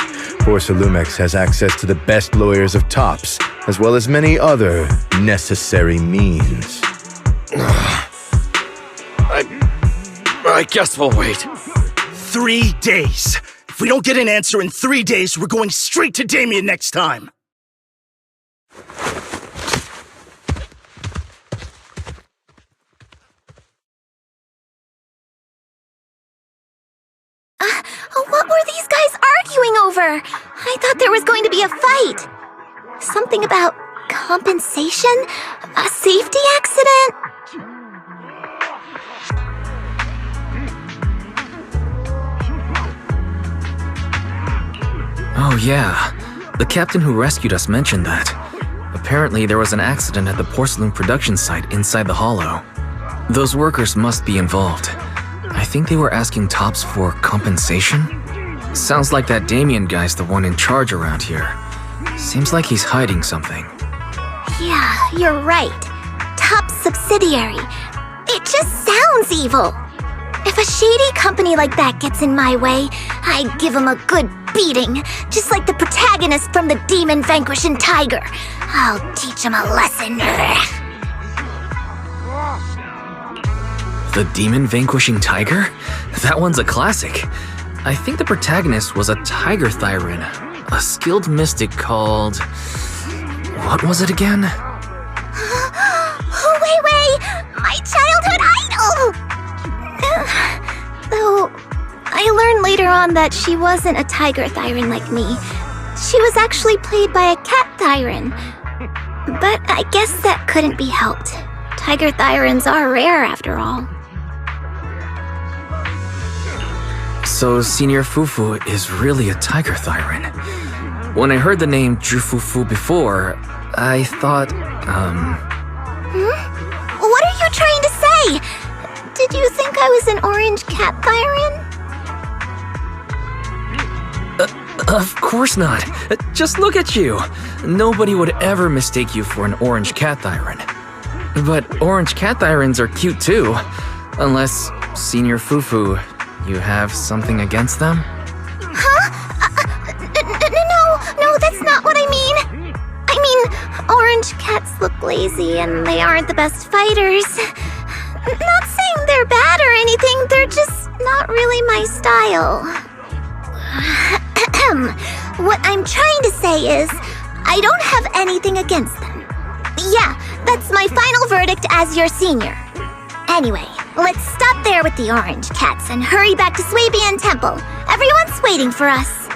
Porcelumex has access to the best lawyers of Tops, as well as many other necessary means. I guess we'll wait. 3 days. If we don't get an answer in 3 days, we're going straight to Damien next time. What were these guys arguing over? I thought there was going to be a fight. Something about compensation? A safety accident? Oh yeah, the captain who rescued us mentioned that. Apparently there was an accident at the porcelain production site inside the hollow. Those workers must be involved. I think they were asking Tops for compensation? Sounds like that Damien guy's the one in charge around here. Seems like he's hiding something. Yeah, you're right. Top subsidiary. It just sounds evil. If a shady company like that gets in my way, I'd give him a good beating, just like the protagonist from the Demon Vanquishing Tiger. I'll teach him a lesson. The Demon Vanquishing Tiger? That one's a classic. I think the protagonist was a Tiger Thyran, a skilled mystic called... What was it again? Wei! My childhood idol! Though, I learned later on that she wasn't a Tiger Thyran like me. She was actually played by a Cat Thyran. But I guess that couldn't be helped. Tiger Thyrans are rare after all. So Senior Fufu is really a Tiger Thyran. When I heard the name Jufufu before, I thought, What are you trying to say? Did you think I was an orange Cat Thyran? Of course not. Just look at you. Nobody would ever mistake you for an orange Cat Thyran. But orange Cat Thyrans are cute too. Unless, Senior Fufu, you have something against them? Huh? No, that's not what I mean. I mean, orange cats look lazy and they aren't the best fighters. Not saying they're bad or anything, they're just not really my style. What I'm trying to say is, I don't have anything against them. Yeah, that's my final verdict as your senior. Anyway, let's stop there with the orange cats and hurry back to Swabian Temple. Everyone's waiting for us.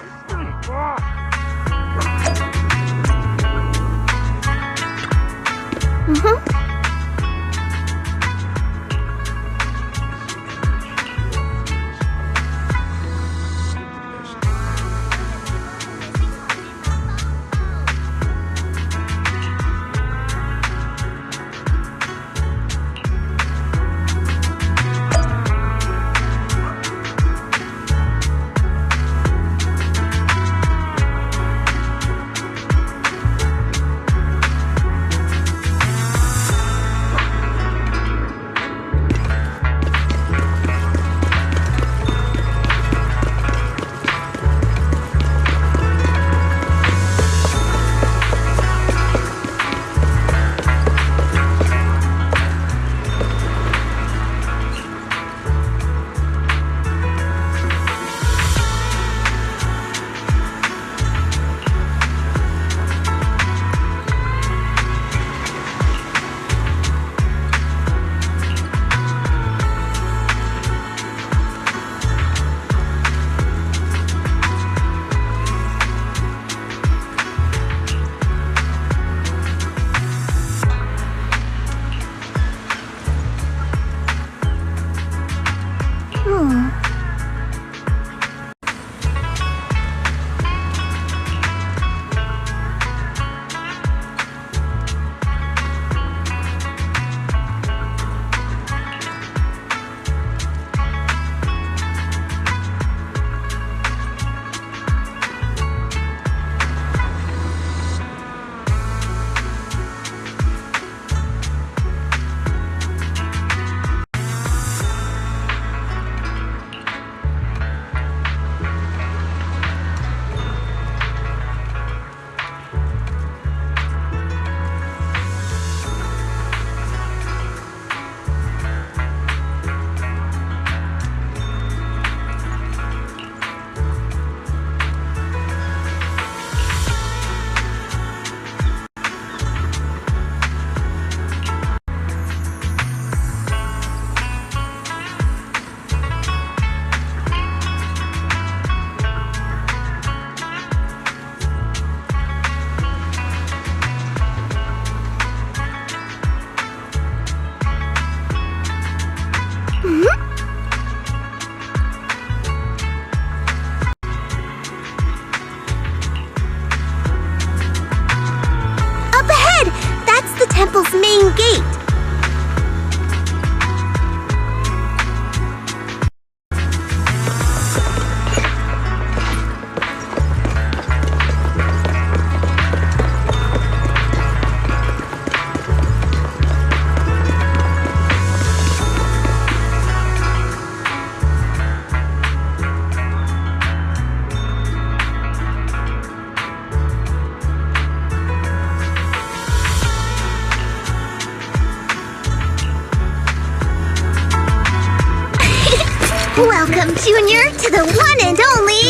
Welcome, Junior, to the one and only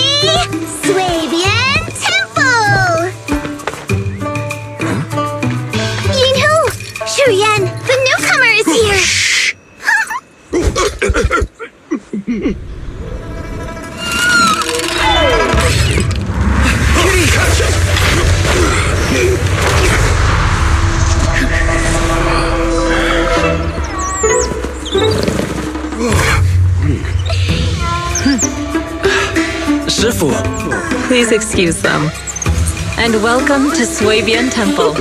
Swabian Temple! Yinhu! Shuyan, the newcomer is here! Shifu! Please excuse them. And welcome to Swabian Temple.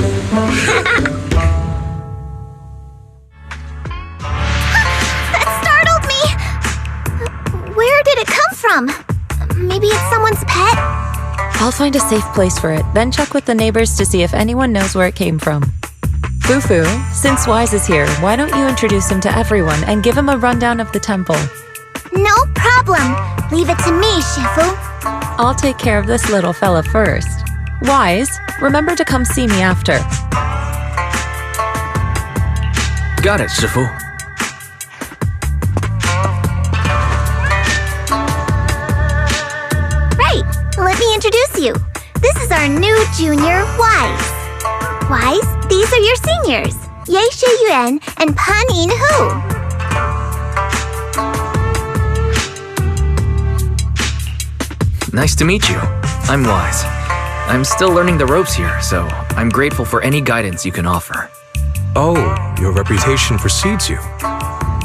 That startled me! Where did it come from? Maybe it's someone's pet? I'll find a safe place for it, then check with the neighbors to see if anyone knows where it came from. Fufu, since Wise is here, why don't you introduce him to everyone and give him a rundown of the temple? No problem. Leave it to me, Shifu. I'll take care of this little fella first. Wise, remember to come see me after. Got it, Shifu. Right. Let me introduce you. This is our new junior, Wise. Wise, these are your seniors, Ye Shiyuan and Pan In-hu. Nice to meet you. I'm Wise. I'm still learning the ropes here, so I'm grateful for any guidance you can offer. Oh, your reputation precedes you.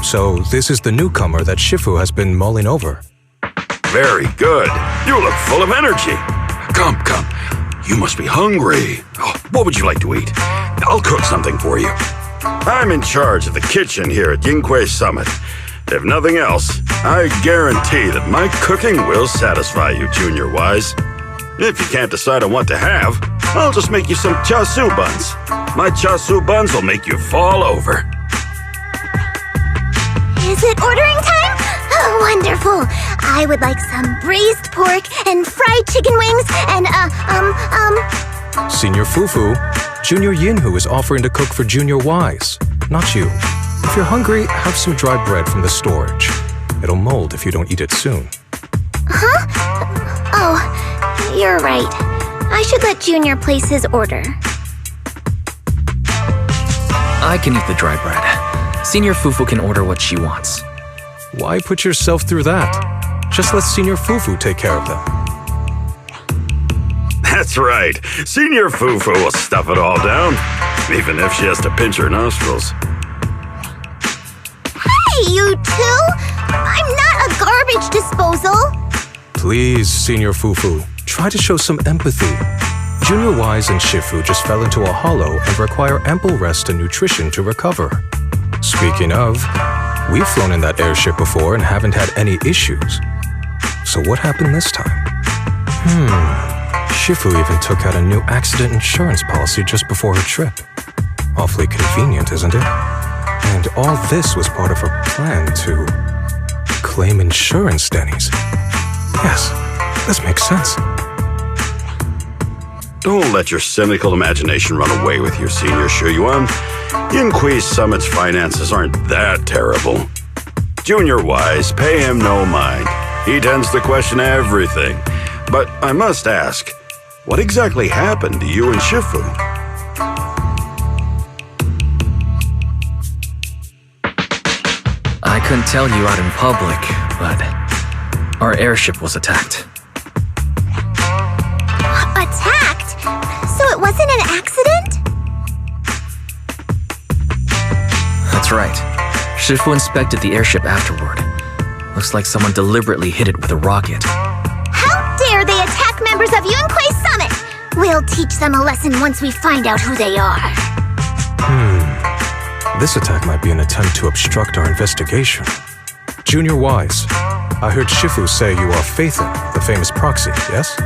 So this is the newcomer that Shifu has been mulling over. Very good. You look full of energy. Come. You must be hungry. Oh, what would you like to eat? I'll cook something for you. I'm in charge of the kitchen here at Yinghui Summit. If nothing else, I guarantee that my cooking will satisfy you, Junior Wise. If you can't decide on what to have, I'll just make you some chasu buns. My chasu buns will make you fall over. Is it ordering time? Oh, wonderful. I would like some braised pork and fried chicken wings and, Senior Fufu, Junior Yinhu is offering to cook for Junior Wise, not you. If you're hungry, have some dry bread from the storage. It'll mold if you don't eat it soon. Huh? Oh, you're right. I should let Junior place his order. I can eat the dry bread. Senior Fufu can order what she wants. Why put yourself through that? Just let Senior Fufu take care of them. That's right. Senior Fufu will stuff it all down, even if she has to pinch her nostrils. Hey, you two! I'm not a garbage disposal! Please, Senior Fufu, try to show some empathy. Junior Wise and Shifu just fell into a hollow and require ample rest and nutrition to recover. Speaking of, we've flown in that airship before and haven't had any issues. So what happened this time? Shifu even took out a new accident insurance policy just before her trip. Awfully convenient, isn't it? And all this was part of her plan to claim insurance, Denny's. Yes, this makes sense. Don't let your cynical imagination run away with you, Senior Shuyuan. Yinghui Summit's finances aren't that terrible. Junior Wise, pay him no mind. He tends to question everything. But I must ask, what exactly happened to you and Shifu? I couldn't tell you out in public, but our airship was attacked. Attacked? So it wasn't an accident? That's right. Shifu inspected the airship afterward. Looks like someone deliberately hit it with a rocket. How dare they attack members of Yunquei Summit! We'll teach them a lesson once we find out who they are. This attack might be an attempt to obstruct our investigation. Junior Wise, I heard Shifu say you are Faithin, the famous proxy, yes?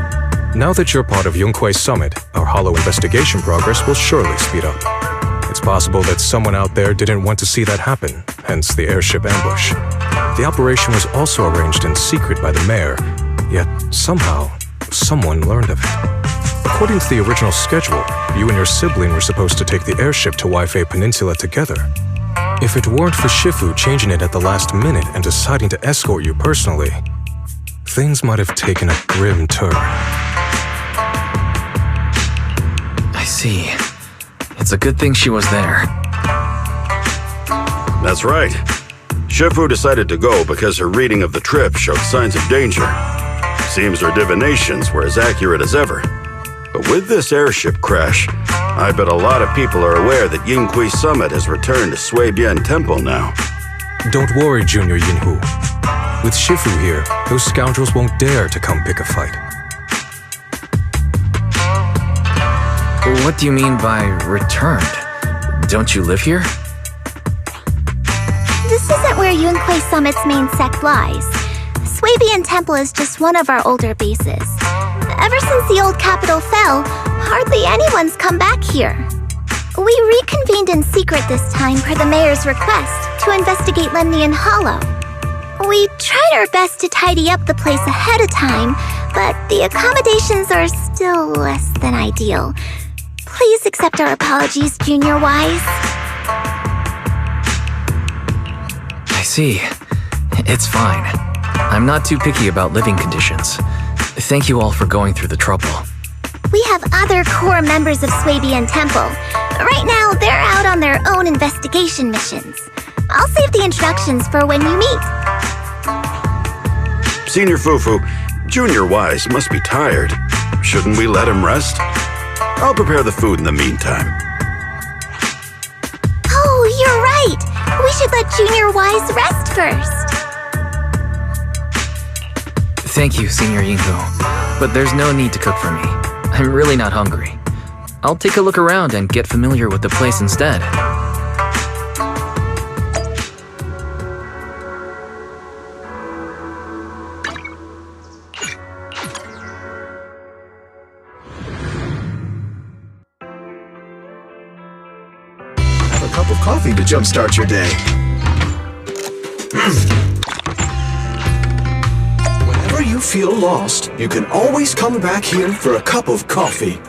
Now that you're part of Yunquei Summit, our hollow investigation progress will surely speed up. It's possible that someone out there didn't want to see that happen, hence the airship ambush. The operation was also arranged in secret by the mayor, yet somehow, someone learned of it. According to the original schedule, you and your sibling were supposed to take the airship to Waifei Peninsula together. If it weren't for Shifu changing it at the last minute and deciding to escort you personally, things might have taken a grim turn. I see. It's a good thing she was there. That's right. Shifu decided to go because her reading of the trip showed signs of danger. Seems her divinations were as accurate as ever. But with this airship crash, I bet a lot of people are aware that Yinghui Summit has returned to Suibian Temple now. Don't worry, Junior Yinhu. With Shifu here, those scoundrels won't dare to come pick a fight. What do you mean by returned? Don't you live here? This isn't where Yunquei Summit's main sect lies. Suibian Temple is just one of our older bases. Ever since the old capital fell, hardly anyone's come back here. We reconvened in secret this time per the mayor's request to investigate Lemnian Hollow. We tried our best to tidy up the place ahead of time, but the accommodations are still less than ideal. Please accept our apologies, Junior Wise. I see. It's fine. I'm not too picky about living conditions. Thank you all for going through the trouble. We have other core members of Suibian Temple. Right now, they're out on their own investigation missions. I'll save the introductions for when you meet. Senior Fufu, Junior Wise must be tired. Shouldn't we let him rest? I'll prepare the food in the meantime. Oh, you're right. We should let Junior Wise rest first. Thank you, Senior Yinghu. But there's no need to cook for me. I'm really not hungry. I'll take a look around and get familiar with the place instead. Have a cup of coffee to jumpstart your day. Whenever you feel lost, you can always come back here for a cup of coffee.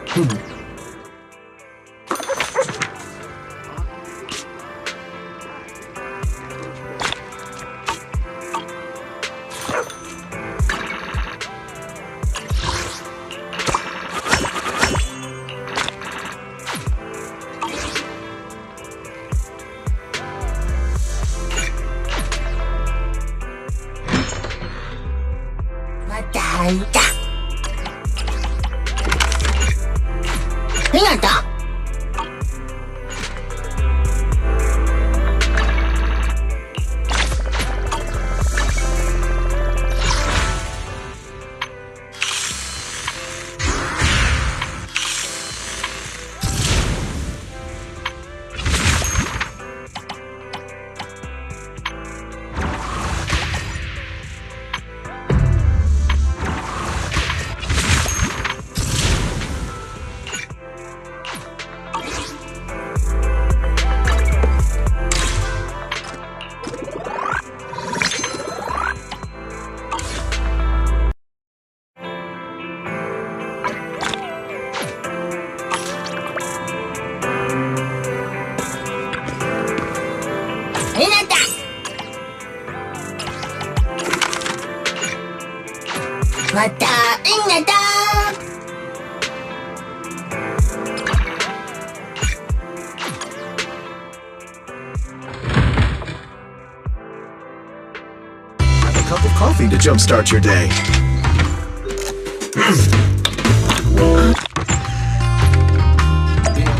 Coffee to jumpstart your day.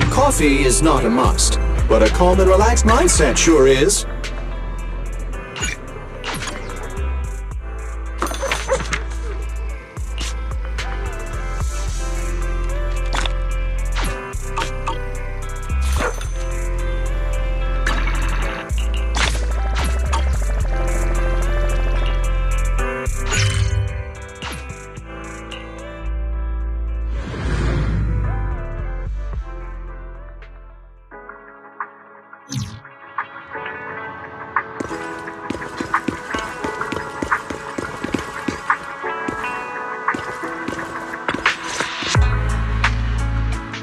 Coffee is not a must, but a calm and relaxed mindset sure is.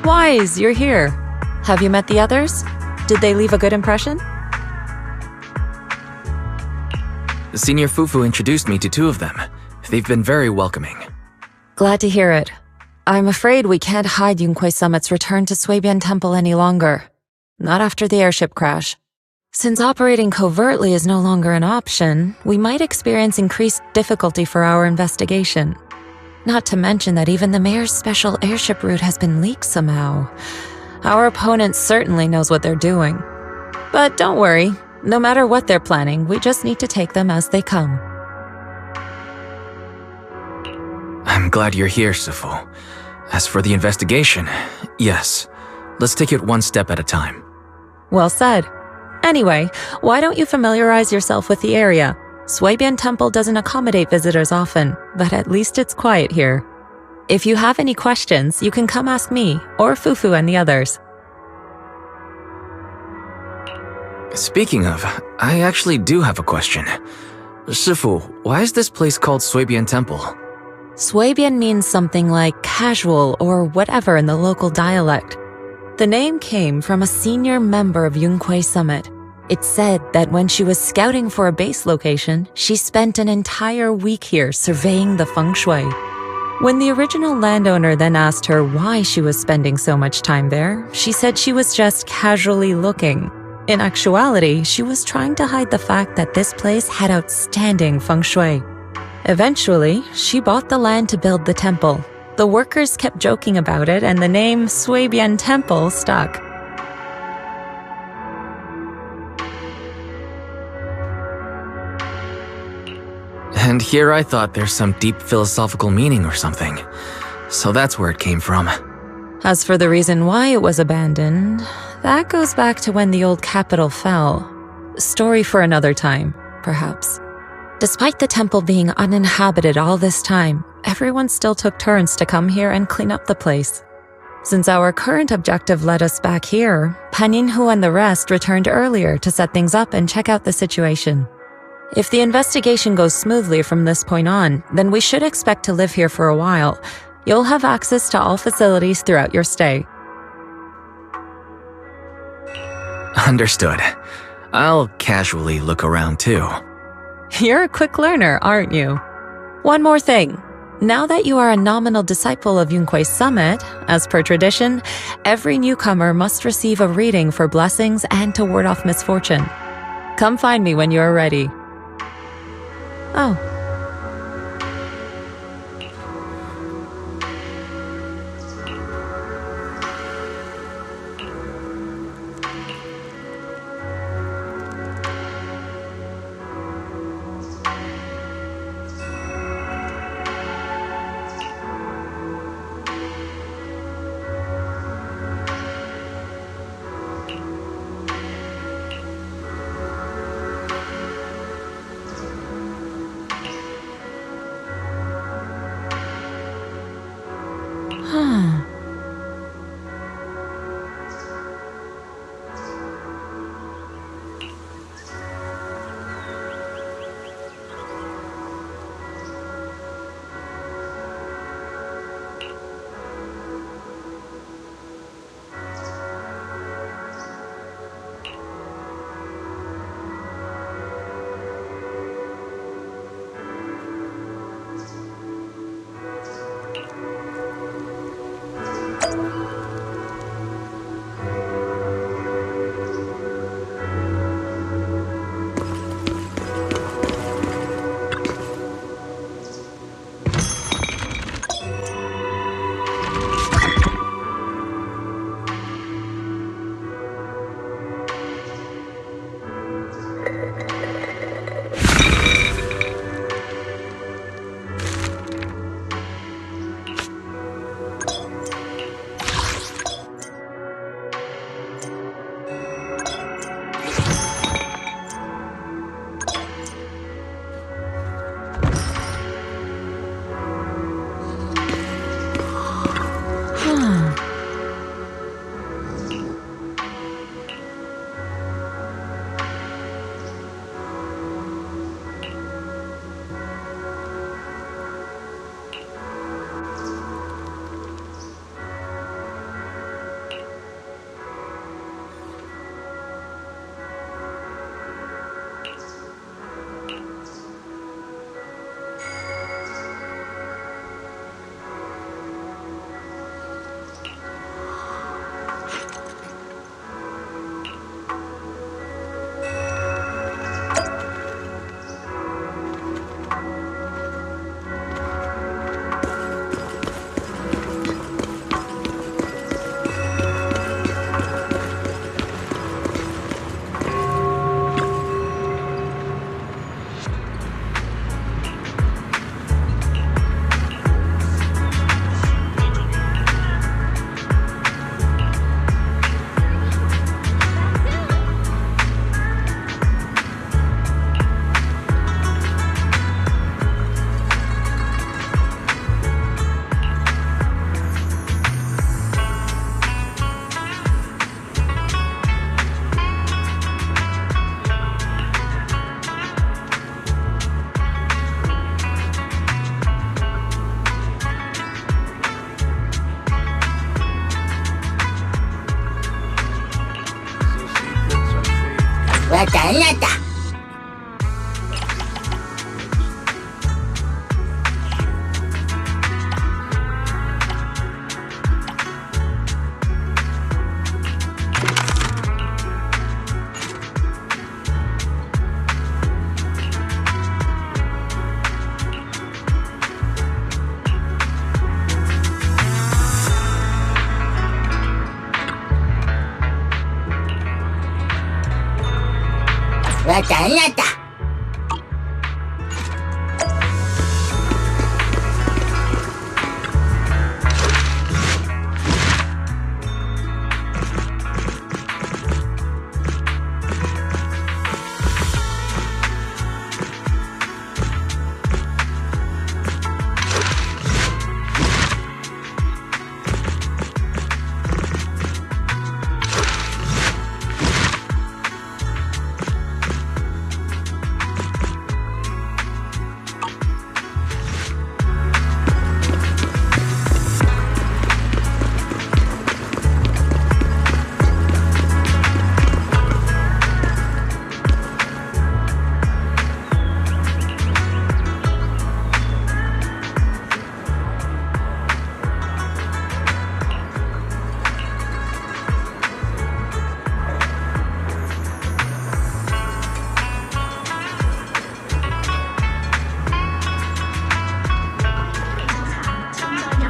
Wise, you're here. Have you met the others? Did they leave a good impression? Senior Fufu introduced me to two of them. They've been very welcoming. Glad to hear it. I'm afraid we can't hide Yunquei Summit's return to Suibian Temple any longer. Not after the airship crash. Since operating covertly is no longer an option, we might experience increased difficulty for our investigation. Not to mention that even the mayor's special airship route has been leaked somehow. Our opponent certainly knows what they're doing. But don't worry, no matter what they're planning, we just need to take them as they come. I'm glad you're here, Sifu. As for the investigation, yes. Let's take it one step at a time. Well said. Anyway, why don't you familiarize yourself with the area? Suibian Temple doesn't accommodate visitors often, but at least it's quiet here. If you have any questions, you can come ask me, or Fufu and the others. Speaking of, I actually do have a question. Sifu, why is this place called Suibian Temple? Suibian means something like casual or whatever in the local dialect. The name came from a senior member of Yunquei Summit. It's said that when she was scouting for a base location, she spent an entire week here surveying the feng shui. When the original landowner then asked her why she was spending so much time there, she said she was just casually looking. In actuality, she was trying to hide the fact that this place had outstanding feng shui. Eventually, she bought the land to build the temple. The workers kept joking about it, and the name Suibian Temple stuck. And here I thought there's some deep philosophical meaning or something. So that's where it came from. As for the reason why it was abandoned, that goes back to when the old capital fell. Story for another time, perhaps. Despite the temple being uninhabited all this time, everyone still took turns to come here and clean up the place. Since our current objective led us back here, Pan Yinhu and the rest returned earlier to set things up and check out the situation. If the investigation goes smoothly from this point on, then we should expect to live here for a while. You'll have access to all facilities throughout your stay. Understood. I'll casually look around too. You're a quick learner, aren't you? One more thing. Now that you are a nominal disciple of Yunquei Summit, as per tradition, every newcomer must receive a reading for blessings and to ward off misfortune. Come find me when you are ready. Oh.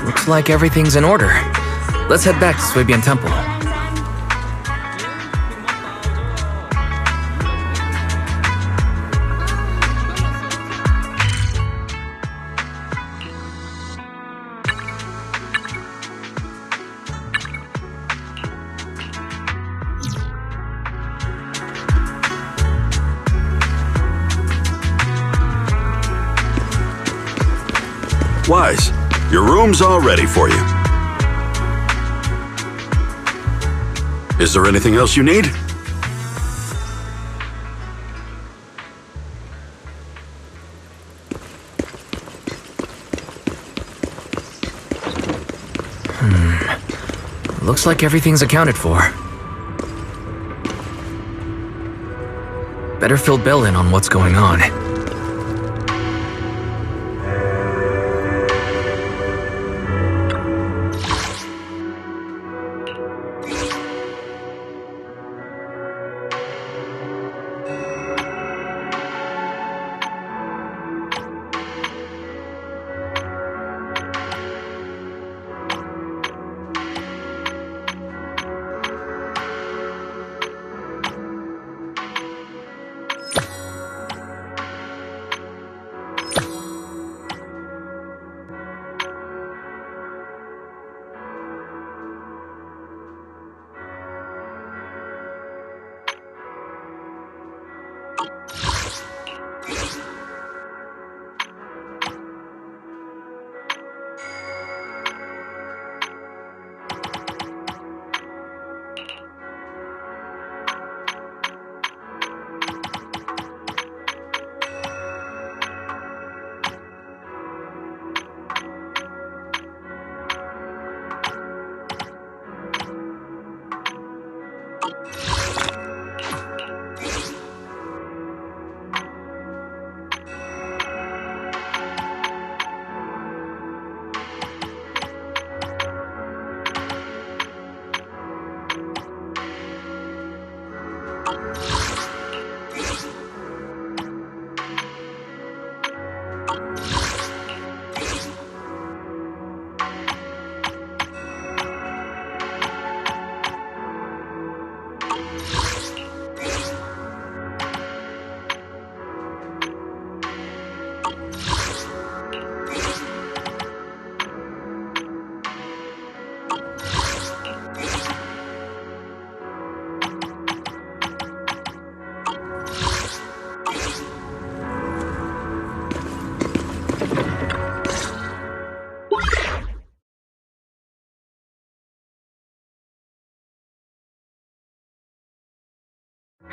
Looks like everything's in order. Let's head back to Suibian Temple. Wise, your room's all ready for you. Is there anything else you need? Looks like everything's accounted for. Better fill Bill in on what's going on.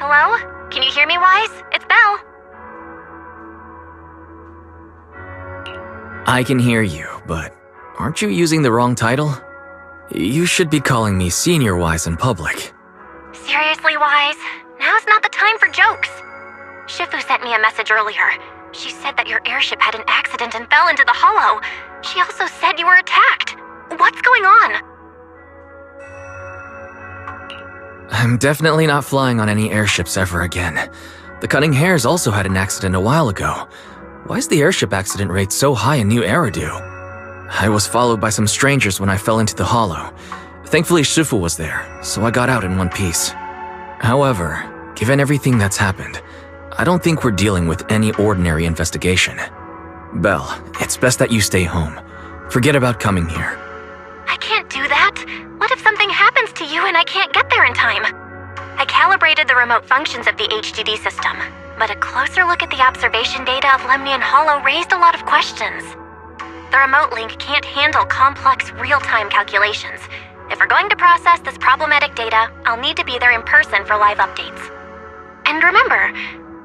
Hello? Can you hear me, Wise? It's Belle. I can hear you, but aren't you using the wrong title? You should be calling me Senior Wise in public. Seriously, Wise? Now's not the time for jokes. Shifu sent me a message earlier. She said that your airship had an accident and fell into the hollow. She also said you were attacked. What's going on? I'm definitely not flying on any airships ever again. The Cunning Hares also had an accident a while ago. Why is the airship accident rate so high in New Eridu? I was followed by some strangers when I fell into the hollow. Thankfully, Shifu was there, so I got out in one piece. However, given everything that's happened, I don't think we're dealing with any ordinary investigation. Belle, it's best that you stay home. Forget about coming here. I can't do that. What if something happens to you and I can't get there in time? I calibrated the remote functions of the HDD system, but a closer look at the observation data of Lemnian Hollow raised a lot of questions. The remote link can't handle complex real-time calculations. If we're going to process this problematic data, I'll need to be there in person for live updates. And remember,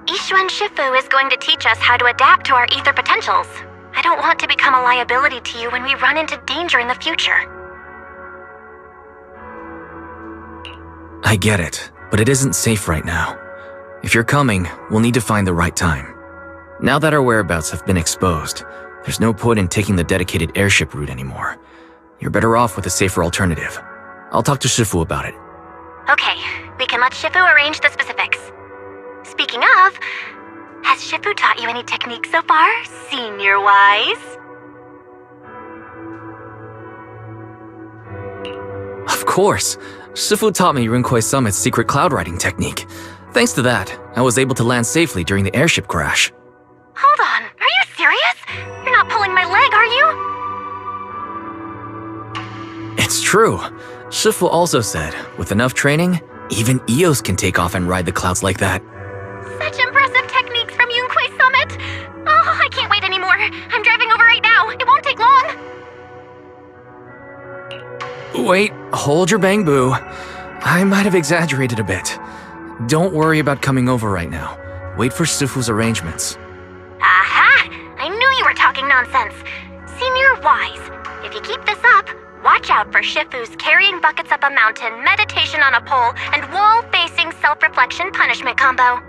Yixuan Shifu is going to teach us how to adapt to our ether potentials. I don't want to become a liability to you when we run into danger in the future. I get it, but it isn't safe right now. If you're coming, we'll need to find the right time. Now that our whereabouts have been exposed, there's no point in taking the dedicated airship route anymore. You're better off with a safer alternative. I'll talk to Shifu about it. Okay, we can let Shifu arrange the specifics. Speaking of, has Shifu taught you any techniques so far, senior-wise? Of course! Shifu taught me Yunkwei Summit's secret cloud riding technique. Thanks to that, I was able to land safely during the airship crash. Hold on, are you serious? You're not pulling my leg, are you? It's true. Shifu also said, with enough training, even Eos can take off and ride the clouds like that. Such impressive techniques from Yunkwei Summit! Oh, I can't wait anymore. I'm driving over right now. It won't take long. Wait, hold your bang-boo. I might have exaggerated a bit. Don't worry about coming over right now. Wait for Shifu's arrangements. Aha! I knew you were talking nonsense. Senior Wise, if you keep this up, watch out for Shifu's carrying buckets up a mountain, meditation on a pole, and wall-facing self-reflection punishment combo.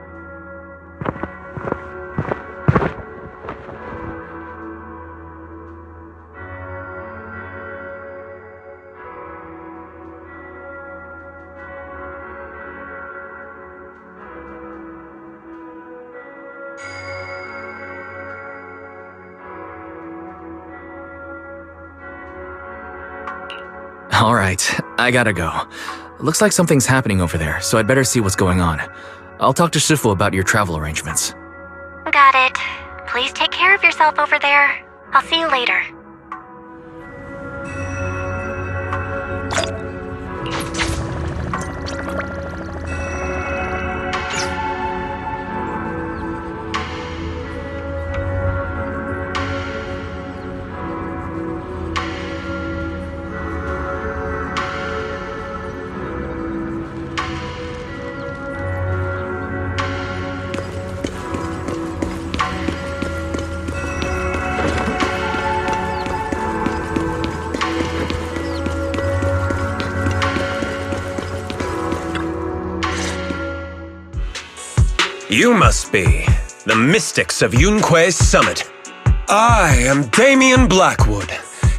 Alright, I gotta go. Looks like something's happening over there, so I'd better see what's going on. I'll talk to Shifu about your travel arrangements. Got it. Please take care of yourself over there. I'll see you later. You must be the mystics of Yunkwei Summit. I am Damien Blackwood,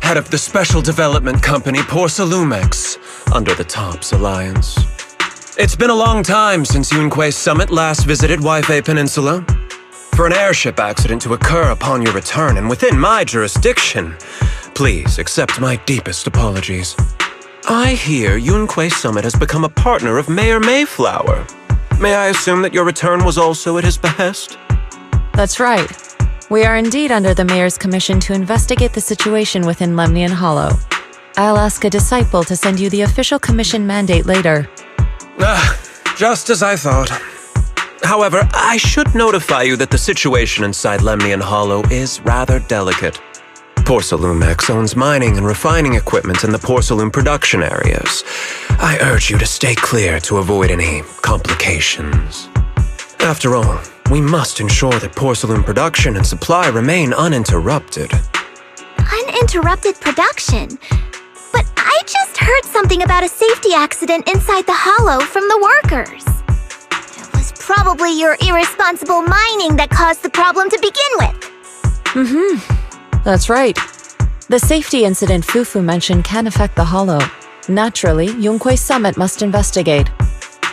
head of the special development company Porcelumex, under the TOPS Alliance. It's been a long time since Yunkwei Summit last visited Waifei Peninsula. For an airship accident to occur upon your return and within my jurisdiction, please accept my deepest apologies. I hear Yunkwei Summit has become a partner of Mayor Mayflower. May I assume that your return was also at his behest? That's right. We are indeed under the Mayor's commission to investigate the situation within Lemnian Hollow. I'll ask a disciple to send you the official commission mandate later. Just as I thought. However, I should notify you that the situation inside Lemnian Hollow is rather delicate. Porcelumex owns mining and refining equipment in the porcelain production areas. I urge you to stay clear to avoid any complications. After all, we must ensure that porcelain production and supply remain uninterrupted. Uninterrupted production? But I just heard something about a safety accident inside the hollow from the workers. It was probably your irresponsible mining that caused the problem to begin with. That's right. The safety incident Fufu mentioned can affect the hollow. Naturally, Yunkwei Summit must investigate.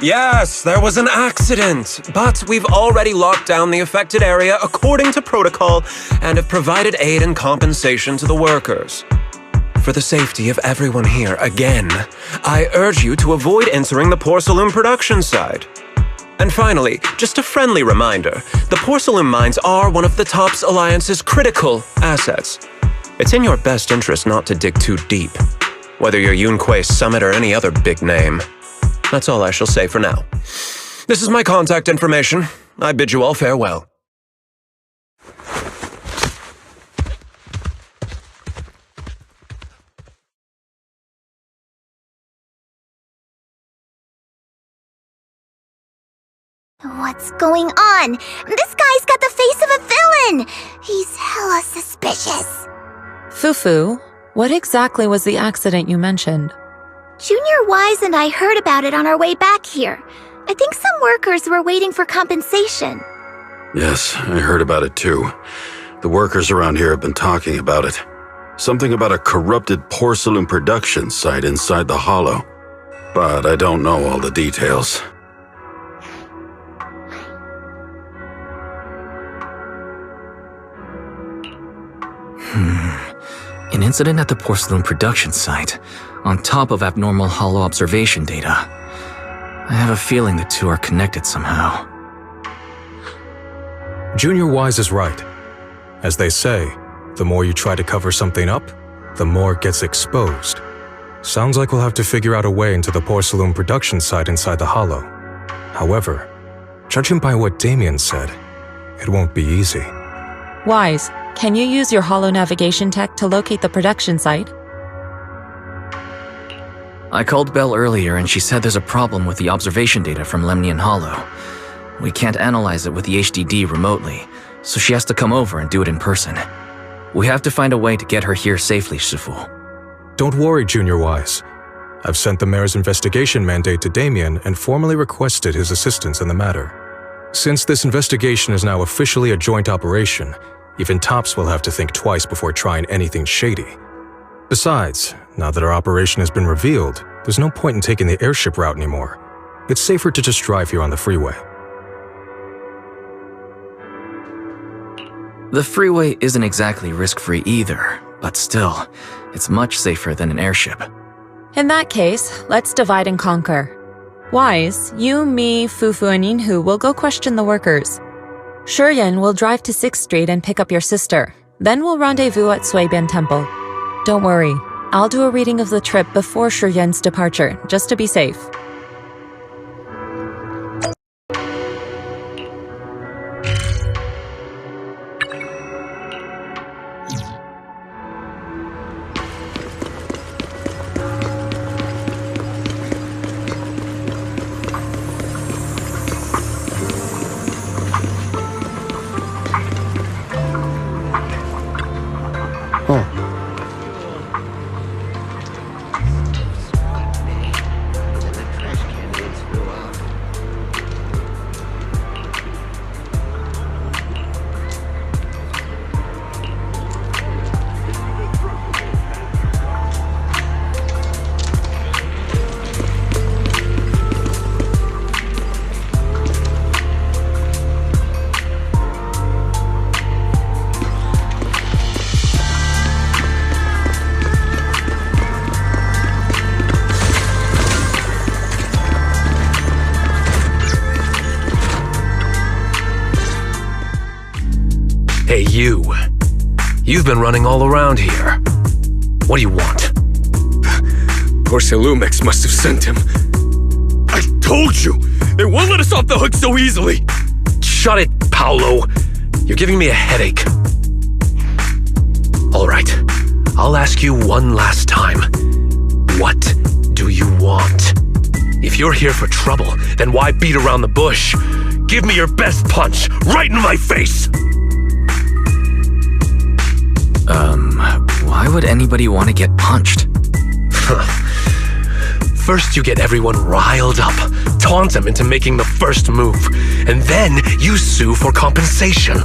Yes, there was an accident, but we've already locked down the affected area according to protocol and have provided aid and compensation to the workers. For the safety of everyone here, again, I urge you to avoid entering the porcelain production side. And finally, just a friendly reminder, the porcelain mines are one of the TOPS Alliance's critical assets. It's in your best interest not to dig too deep, whether you're Yunquei Summit or any other big name. That's all I shall say for now. This is my contact information. I bid you all farewell. What's going on? This guy's got the face of a villain! He's hella suspicious. Fufu, what exactly was the accident you mentioned? Junior Wise and I heard about it on our way back here. I think some workers were waiting for compensation. Yes, I heard about it too. The workers around here have been talking about it. Something about a corrupted porcelain production site inside the hollow. But I don't know all the details. An incident at the porcelain production site, on top of abnormal hollow observation data. I have a feeling the two are connected somehow. Junior Wise is right. As they say, the more you try to cover something up, the more it gets exposed. Sounds like we'll have to figure out a way into the porcelain production site inside the hollow. However, judging by what Damien said, it won't be easy. Wise, can you use your hollow navigation tech to locate the production site? I called Belle earlier and she said there's a problem with the observation data from Lemnian Hollow. We can't analyze it with the HDD remotely, so she has to come over and do it in person. We have to find a way to get her here safely, Shifu. Don't worry, Junior Wise. I've sent the mayor's investigation mandate to Damien and formally requested his assistance in the matter. Since this investigation is now officially a joint operation, even TOPS will have to think twice before trying anything shady. Besides, now that our operation has been revealed, there's no point in taking the airship route anymore. It's safer to just drive here on the freeway. The freeway isn't exactly risk-free either, but still, it's much safer than an airship. In that case, let's divide and conquer. Wise, you, me, Fufu, and Yinhu will go question the workers. Shuryan will drive to 6th Street and pick up your sister. Then we'll rendezvous at Suibian Temple. Don't worry, I'll do a reading of the trip before Shuryan's departure, just to be safe. Hey, you. You've been running all around here. What do you want? Porcelumex must have sent him. I told you! They won't let us off the hook so easily! Shut it, Paolo. You're giving me a headache. All right. I'll ask you one last time. What do you want? If you're here for trouble, then why beat around the bush? Give me your best punch, right in my face! Why would anybody want to get punched? First you get everyone riled up, taunt them into making the first move, and then you sue for compensation.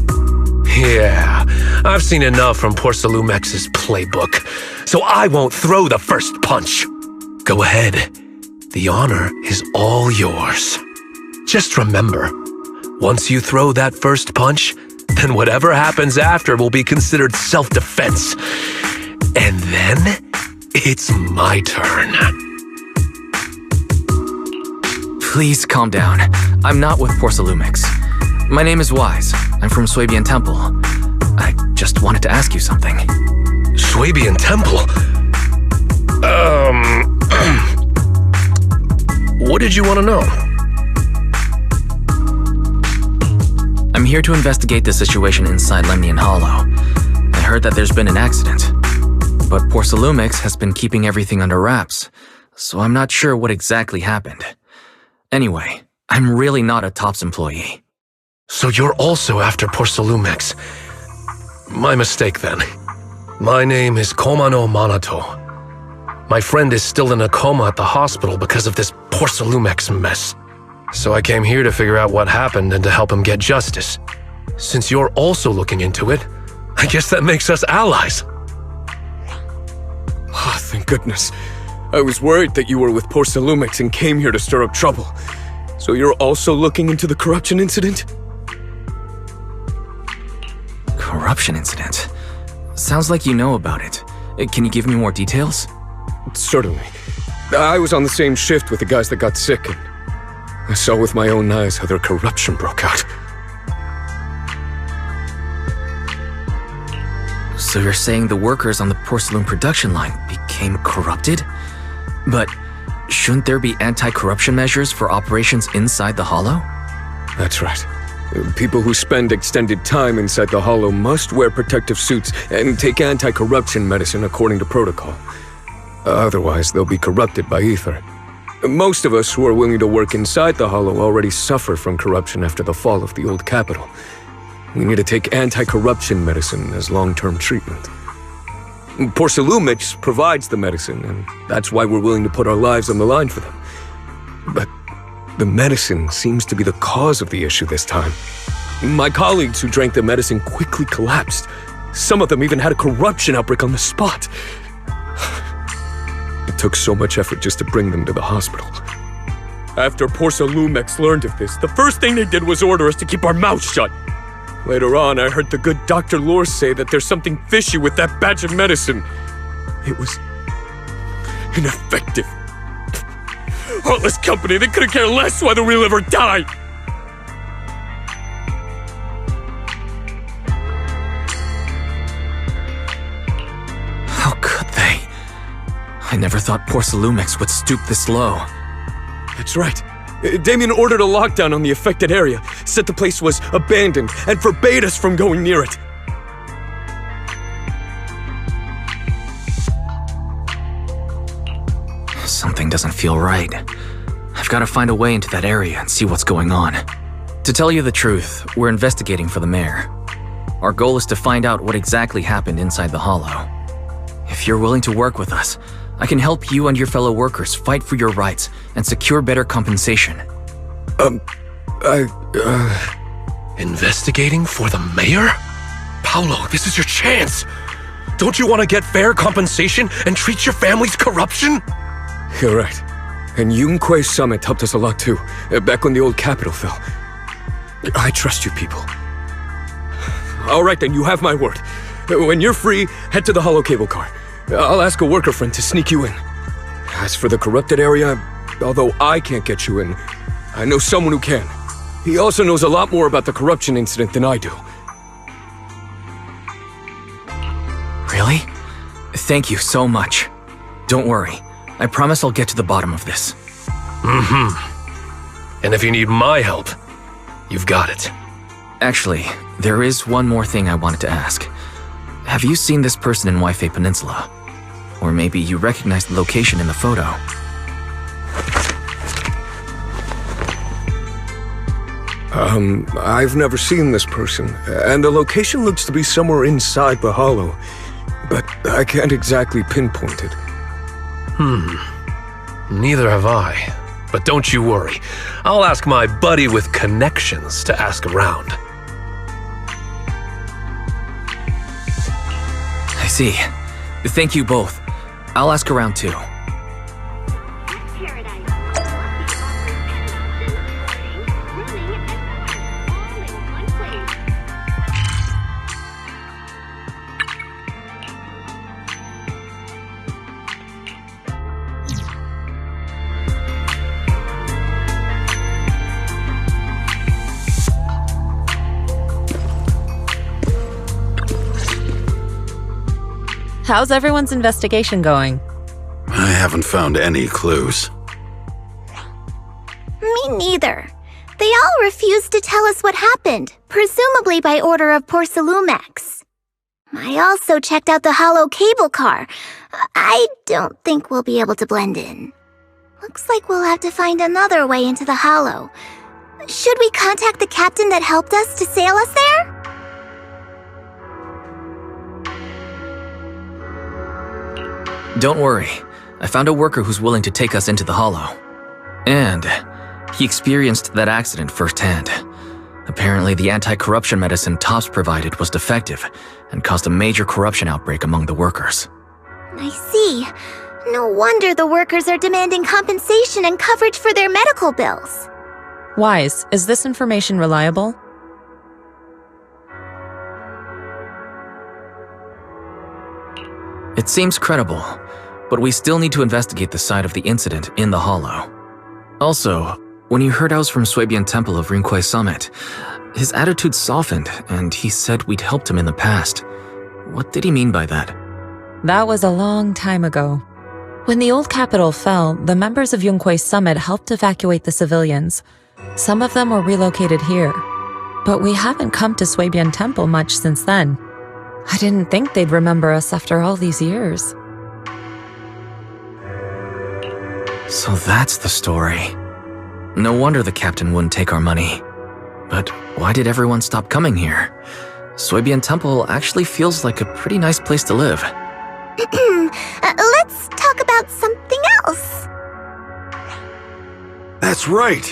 Yeah, I've seen enough from Porcelumex's playbook, so I won't throw the first punch. Go ahead. The honor is all yours. Just remember, once you throw that first punch, then whatever happens after will be considered self-defense. And then, it's my turn. Please calm down. I'm not with Porcelumix. My name is Wise. I'm from Swabian Temple. I just wanted to ask you something. Swabian Temple? What did you want to know? I'm here to investigate the situation inside Lemnian Hollow. I heard that there's been an accident, but Porcelumix has been keeping everything under wraps, so I'm not sure what exactly happened. Anyway, I'm really not a TOPS employee. So you're also after Porcelumix. My mistake then. My name is Komano Manato. My friend is still in a coma at the hospital because of this Porcelumix mess. So I came here to figure out what happened and to help him get justice. Since you're also looking into it, I guess that makes us allies. Oh, thank goodness. I was worried that you were with Porcelumix and came here to stir up trouble. So you're also looking into the corruption incident? Corruption incident? Sounds like you know about it. Can you give me more details? Certainly. I was on the same shift with the guys that got sick, and I saw with my own eyes how their corruption broke out. So you're saying the workers on the porcelain production line became corrupted? But shouldn't there be anti-corruption measures for operations inside the Hollow? That's right. People who spend extended time inside the Hollow must wear protective suits and take anti-corruption medicine according to protocol. Otherwise, they'll be corrupted by ether. Most of us who are willing to work inside the Hollow already suffer from corruption after the fall of the old capital. We need to take anti-corruption medicine as long-term treatment. Porcelumix provides the medicine, and that's why we're willing to put our lives on the line for them. But the medicine seems to be the cause of the issue this time. My colleagues who drank the medicine quickly collapsed. Some of them even had a corruption outbreak on the spot. It took so much effort just to bring them to the hospital. After Porcelumix learned of this, the first thing they did was order us to keep our mouths shut. Later on, I heard the good Dr. Lore say that there's something fishy with that batch of medicine. It was ineffective. Heartless company, they couldn't care less whether we live or die. How could they? I never thought Porcelumix would stoop this low. That's right. Damien ordered a lockdown on the affected area, said the place was abandoned, and forbade us from going near it. Something doesn't feel right. I've got to find a way into that area and see what's going on. To tell you the truth, we're investigating for the mayor. Our goal is to find out what exactly happened inside the Hollow. If you're willing to work with us, I can help you and your fellow workers fight for your rights and secure better compensation. Investigating for the mayor? Paolo, this is your chance. Don't you want to get fair compensation and treat your family's corruption? You're right. And Yunque Summit helped us a lot too, back when the old capital fell. I trust you people. All right then, you have my word. When you're free, head to the Hollow Cable Car. I'll ask a worker friend to sneak you in. As for the corrupted area, although I can't get you in, I know someone who can. He also knows a lot more about the corruption incident than I do. Really? Thank you so much. Don't worry. I promise I'll get to the bottom of this. And if you need my help, you've got it. Actually, there is one more thing I wanted to ask. Have you seen this person in Waifei Peninsula? Or maybe you recognize the location in the photo. I've never seen this person, and the location looks to be somewhere inside the Hollow, but I can't exactly pinpoint it. Neither have I. But don't you worry. I'll ask my buddy with connections to ask around. I see. Thank you both. I'll ask around too. How's everyone's investigation going? I haven't found any clues. Me neither. They all refused to tell us what happened, presumably by order of Porcelumex. I also checked out the hollow cable car. I don't think we'll be able to blend in. Looks like we'll have to find another way into the hollow. Should we contact the captain that helped us to sail us there? Don't worry. I found a worker who's willing to take us into the hollow. And he experienced that accident firsthand. Apparently, the anti-corruption medicine Tops provided was defective and caused a major corruption outbreak among the workers. I see. No wonder the workers are demanding compensation and coverage for their medical bills. Wise, is this information reliable? It seems credible, but we still need to investigate the site of the incident in the hollow. Also, when you heard I was from Swabian Temple of Rinquay Summit, his attitude softened and he said we'd helped him in the past. What did he mean by that? That was a long time ago. When the old capital fell, the members of Yunquay Summit helped evacuate the civilians. Some of them were relocated here. But we haven't come to Swabian Temple much since then. I didn't think they'd remember us after all these years. So that's the story. No wonder the captain wouldn't take our money. But why did everyone stop coming here? Swabian Temple actually feels like a pretty nice place to live. Let's talk about something else. That's right.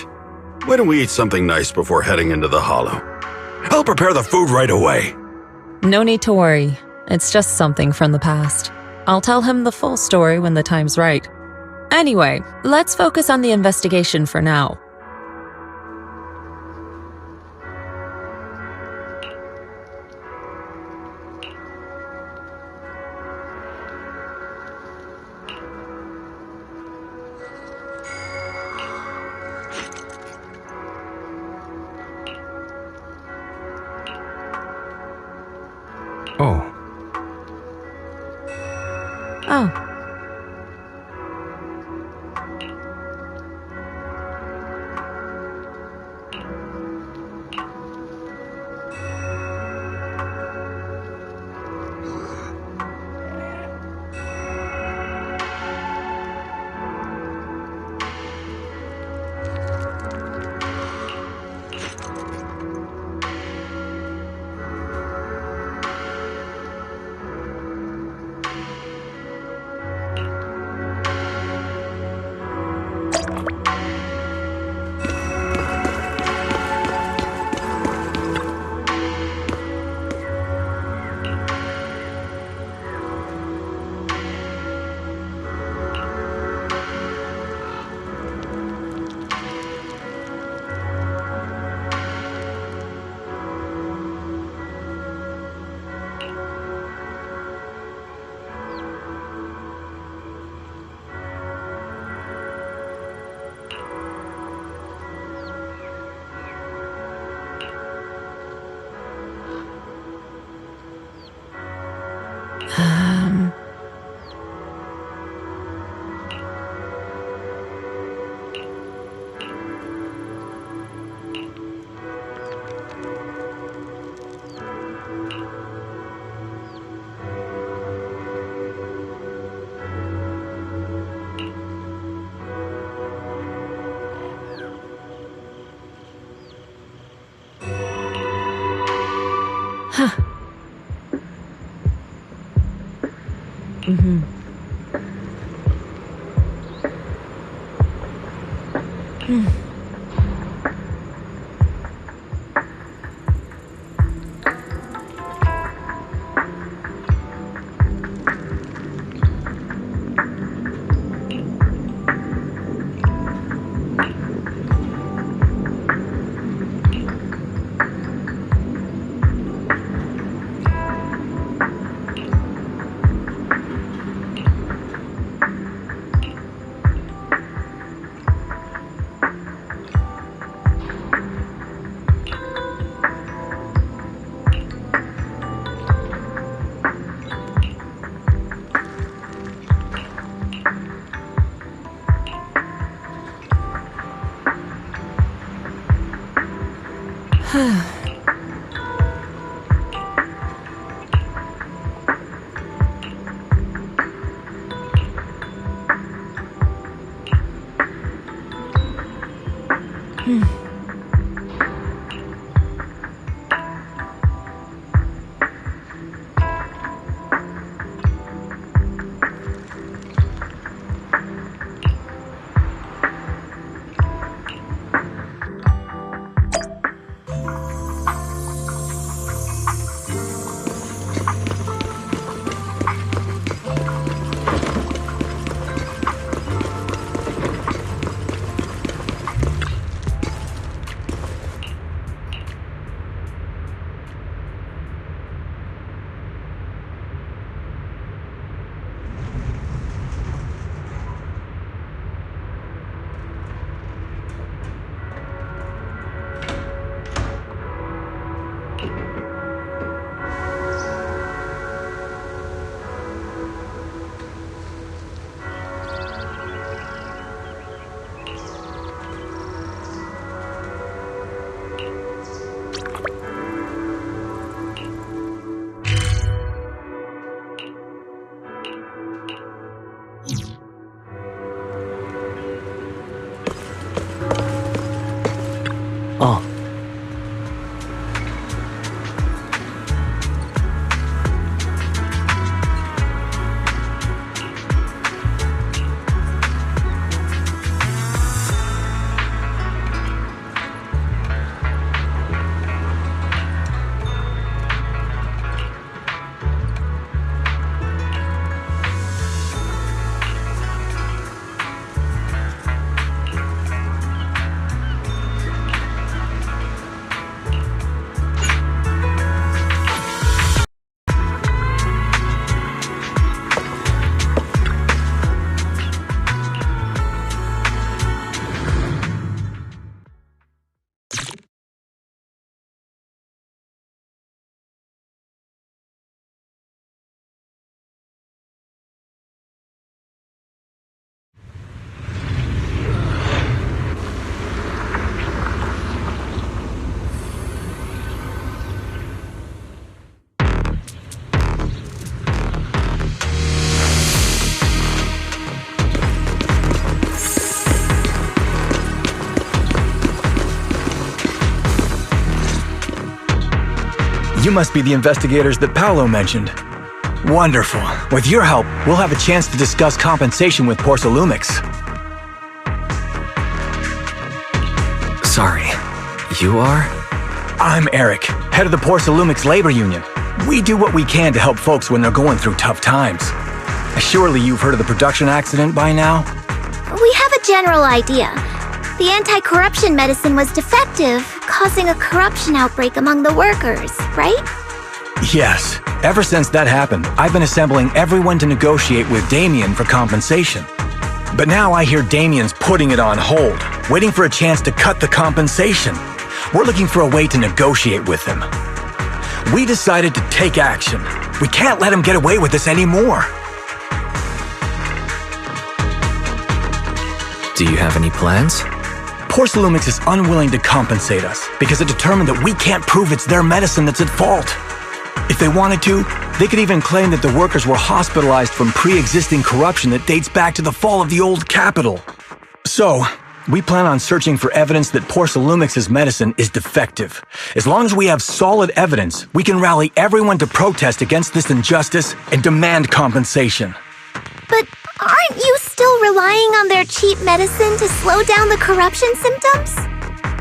Why don't we eat something nice before heading into the hollow? I'll prepare the food right away. No need to worry. It's just something from the past. I'll tell him the full story when the time's right. Anyway, let's focus on the investigation for now. Oh. Oh. Huh. Mm-hmm. Oh. You must be the investigators that Paolo mentioned. Wonderful. With your help, we'll have a chance to discuss compensation with Porsalumix. Sorry, you are? I'm Eric, head of the Porsalumix Labor Union. We do what we can to help folks when they're going through tough times. Surely you've heard of the production accident by now? We have a general idea. The anti-corruption medicine was defective, causing a corruption outbreak among the workers, right? Yes. Ever since that happened, I've been assembling everyone to negotiate with Damien for compensation. But now I hear Damien's putting it on hold, waiting for a chance to cut the compensation. We're looking for a way to negotiate with him. We decided to take action. We can't let him get away with this anymore. Do you have any plans? Porsalumix is unwilling to compensate us because it determined that we can't prove it's their medicine that's at fault. If they wanted to, they could even claim that the workers were hospitalized from pre-existing corruption that dates back to the fall of the old capital. So, we plan on searching for evidence that Porsalumix's medicine is defective. As long as we have solid evidence, we can rally everyone to protest against this injustice and demand compensation. But aren't you still relying on their cheap medicine to slow down the corruption symptoms?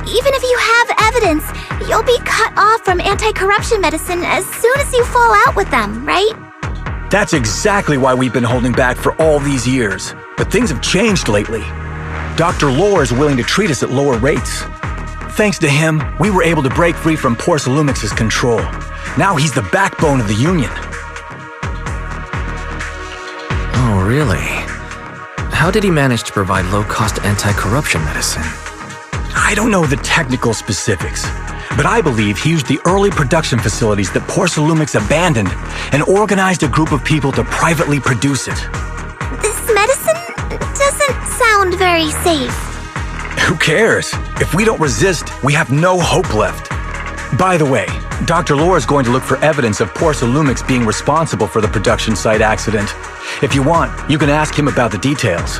Even if you have evidence, you'll be cut off from anti-corruption medicine as soon as you fall out with them, right? That's exactly why we've been holding back for all these years. But things have changed lately. Dr. Lore is willing to treat us at lower rates. Thanks to him, we were able to break free from Porsalumix's control. Now he's the backbone of the union. Oh, really? How did he manage to provide low-cost anti-corruption medicine? I don't know the technical specifics, but I believe he used the early production facilities that Porsalumix abandoned and organized a group of people to privately produce it. This medicine doesn't sound very safe. Who cares? If we don't resist, we have no hope left. By the way, Dr. Lore is going to look for evidence of Porsalumix being responsible for the production site accident. If you want, you can ask him about the details.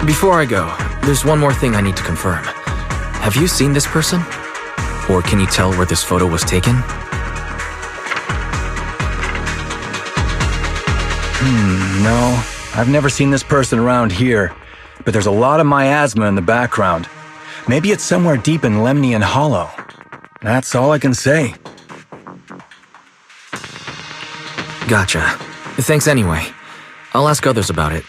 Before I go, there's one more thing I need to confirm. Have you seen this person? Or can you tell where this photo was taken? No. I've never seen this person around here, but there's a lot of miasma in the background. Maybe it's somewhere deep in Lemnian Hollow. That's all I can say. Gotcha. Thanks anyway. I'll ask others about it.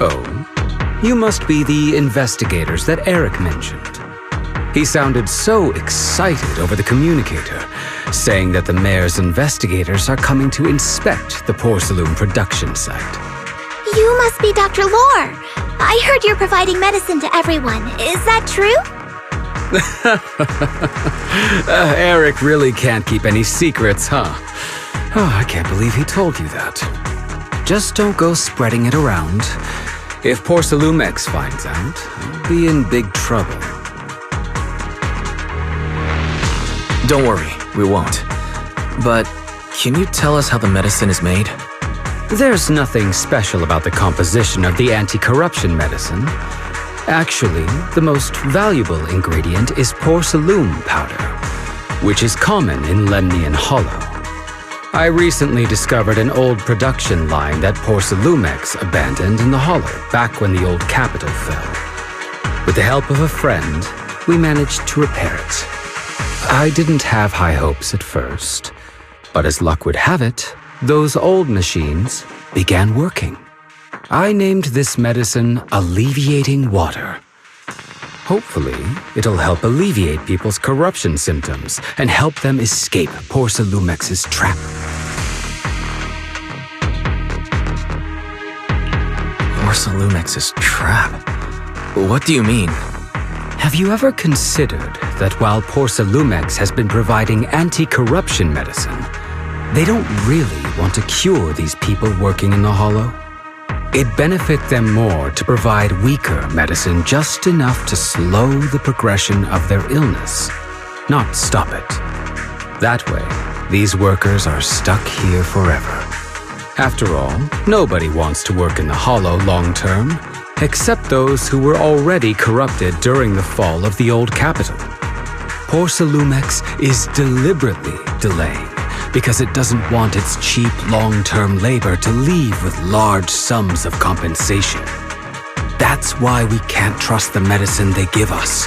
Oh, you must be the investigators that Eric mentioned. He sounded so excited over the communicator, saying that the mayor's investigators are coming to inspect the Porcelain production site. You must be Dr. Lore. I heard you're providing medicine to everyone. Is that true? Eric really can't keep any secrets, huh? Oh, I can't believe he told you that. Just don't go spreading it around. If Porcelumex finds out, I'll be in big trouble. Don't worry, we won't. But can you tell us how the medicine is made? There's nothing special about the composition of the anti-corruption medicine. Actually, the most valuable ingredient is porcelain powder, which is common in Lemnian Hollow. I recently discovered an old production line that Porcelumex abandoned in the Hollow back when the old capital fell. With the help of a friend, we managed to repair it. I didn't have high hopes at first, but as luck would have it, those old machines began working. I named this medicine Alleviating Water. Hopefully, it'll help alleviate people's corruption symptoms and help them escape Porcelumex's trap. Porcelumex's trap? What do you mean? Have you ever considered that while Porcelumex has been providing anti-corruption medicine, they don't really want to cure these people working in the Hollow? It'd benefit them more to provide weaker medicine just enough to slow the progression of their illness, not stop it. That way, these workers are stuck here forever. After all, nobody wants to work in the Hollow long term, except those who were already corrupted during the fall of the old capital. Porcelumex is deliberately delaying because it doesn't want its cheap long-term labor to leave with large sums of compensation. That's why we can't trust the medicine they give us.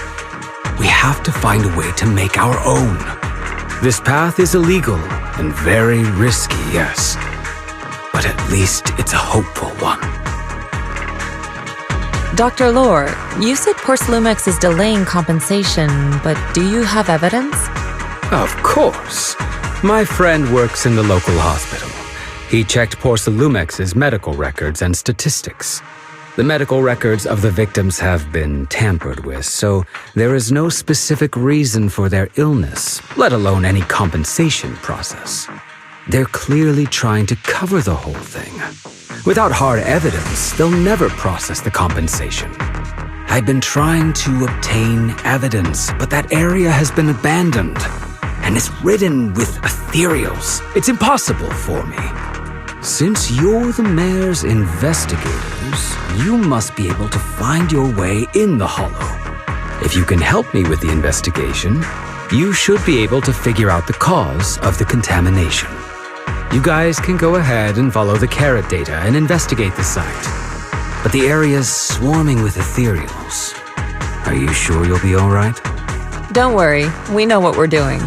We have to find a way to make our own. This path is illegal and very risky, yes, but at least it's a hopeful one. Dr. Lore, you said Porcelumex is delaying compensation, but do you have evidence? Of course. My friend works in the local hospital. He checked Porcelumex's medical records and statistics. The medical records of the victims have been tampered with, so there is no specific reason for their illness, let alone any compensation process. They're clearly trying to cover the whole thing. Without hard evidence, they'll never process the compensation. I've been trying to obtain evidence, but that area has been abandoned, and it's ridden with ethereals. It's impossible for me. Since you're the mayor's investigators, you must be able to find your way in the Hollow. If you can help me with the investigation, you should be able to figure out the cause of the contamination. You guys can go ahead and follow the carrot data and investigate the site. But the area's swarming with ethereals. Are you sure you'll be all right? Don't worry, we know what we're doing.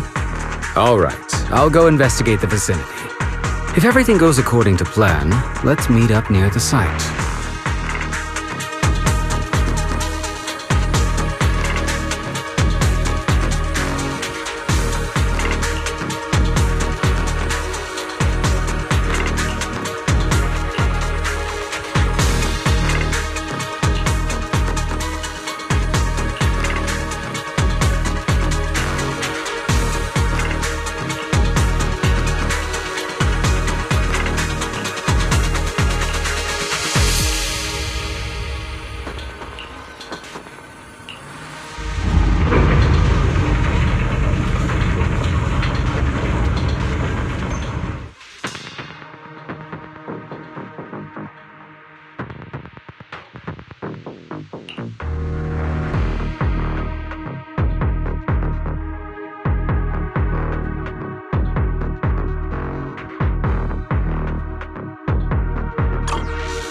All right, I'll go investigate the vicinity. If everything goes according to plan, let's meet up near the site.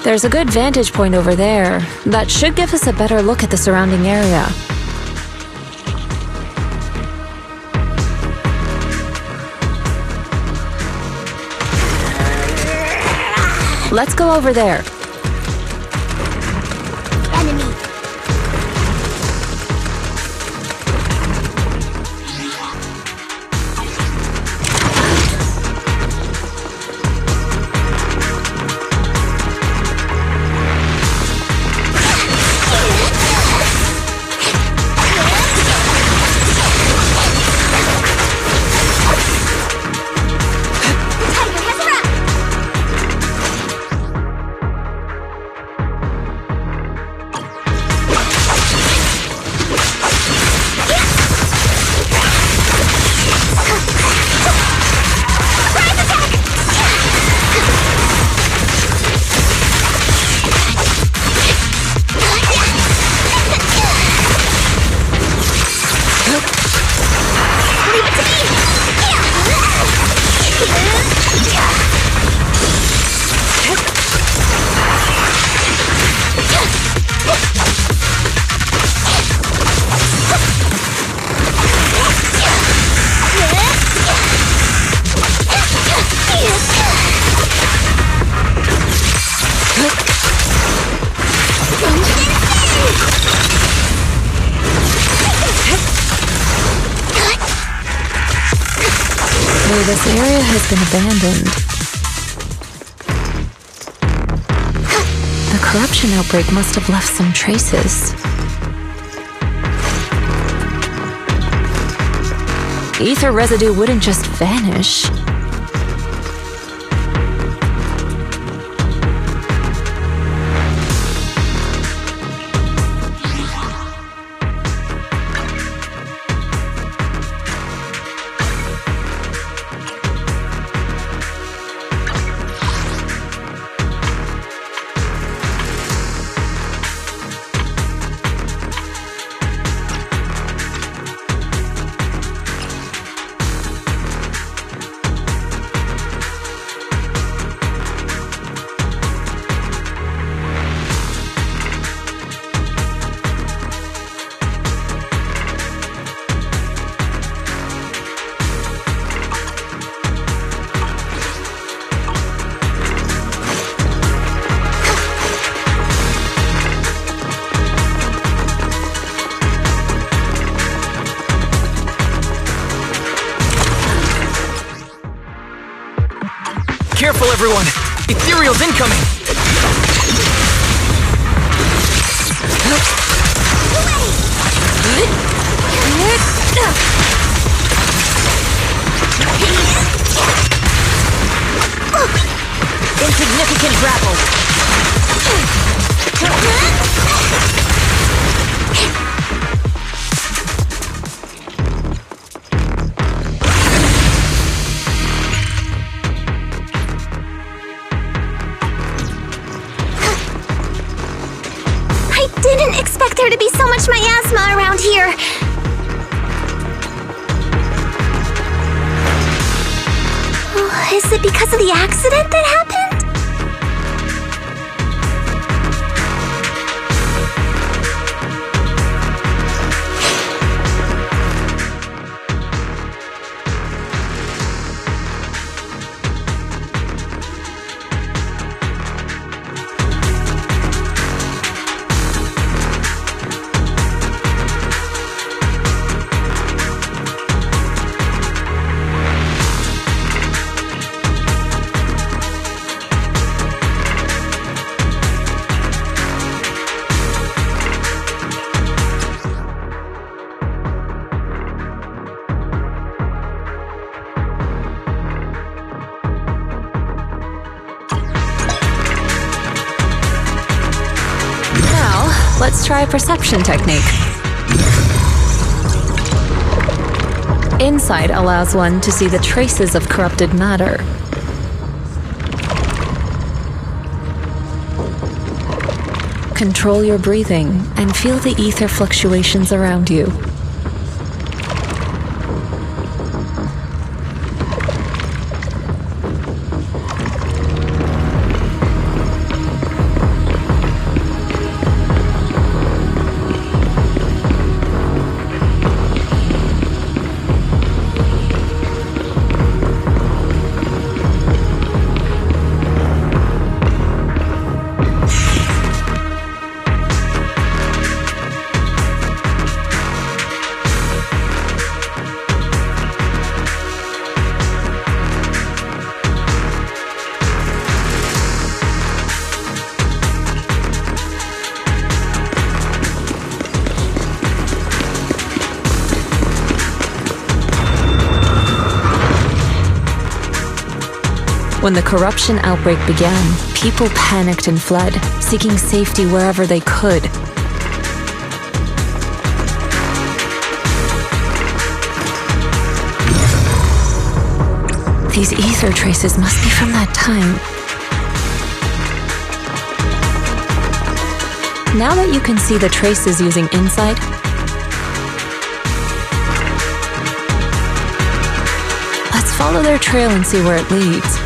There's a good vantage point over there. That should give us a better look at the surrounding area. Let's go over there. Enemy. This area has been abandoned. The corruption outbreak must have left some traces. Ether residue wouldn't just vanish. Careful, everyone! Ethereal's incoming! Insignificant grapple. I didn't expect there to be so much miasma around here. Oh, is it because of the accident that happened? Let's try a perception technique. Insight allows one to see the traces of corrupted matter. Control your breathing and feel the ether fluctuations around you. When the corruption outbreak began, people panicked and fled, seeking safety wherever they could. These ether traces must be from that time. Now that you can see the traces using insight, let's follow their trail and see where it leads.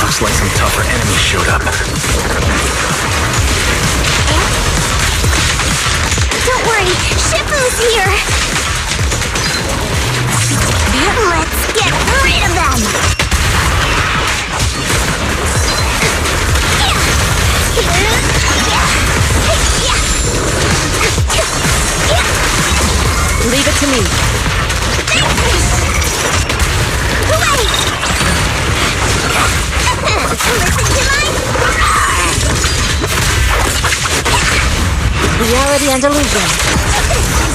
Looks like some tougher enemies showed up. Don't worry, Shifu's here! Let's get rid of them! Leave it to me. Wait! Listen to my... Reality and illusion.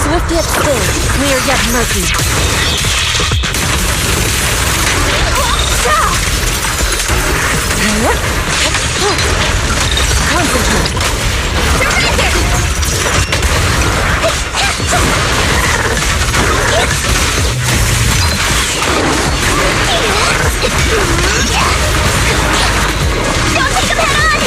Swift yet still, clear yet murky. Concentrate. Don't take him head on!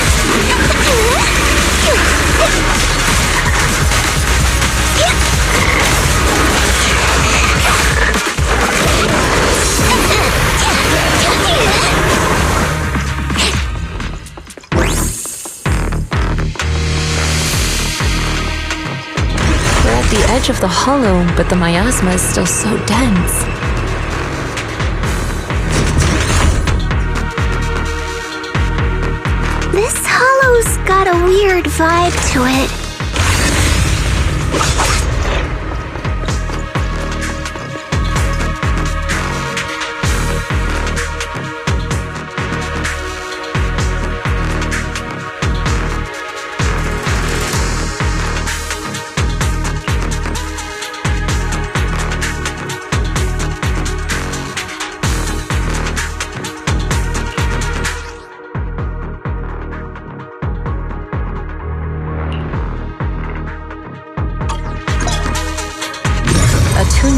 We're at the edge of the hollow, but the miasma is still so dense. This hollow's got a weird vibe to it.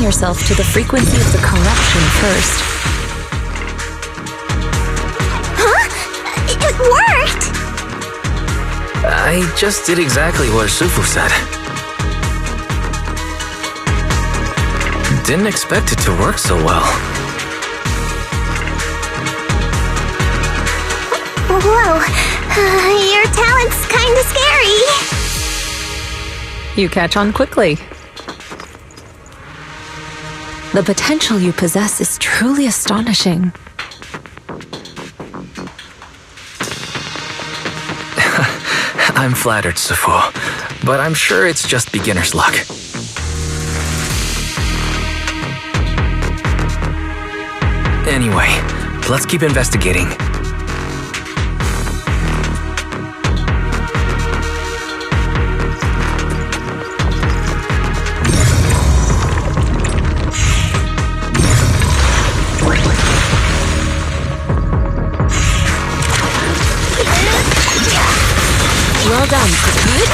yourself to the frequency of the corruption first. Huh? It worked! I just did exactly what Shifu said. Didn't expect it to work so well. Whoa, your talent's kinda scary. You catch on quickly. The potential you possess is truly astonishing. I'm flattered, Shifu, but I'm sure it's just beginner's luck. Anyway, let's keep investigating. Well done. Good.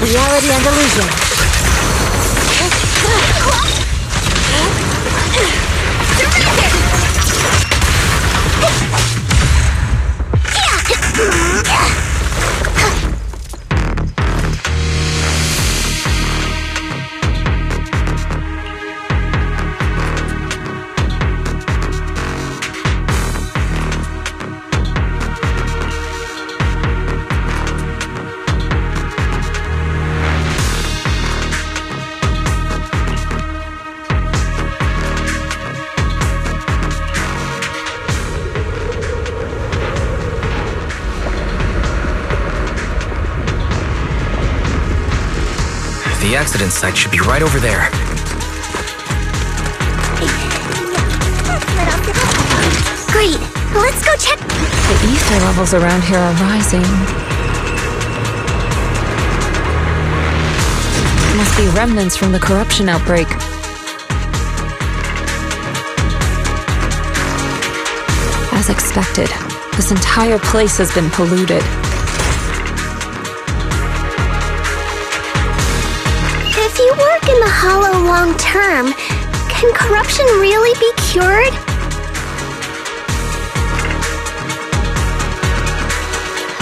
Reality and illusion. The accident site should be right over there. Great, let's go check. The ether levels around here are rising. Must be remnants from the corruption outbreak. As expected, this entire place has been polluted. If you work in the Hollow long term, can corruption really be cured?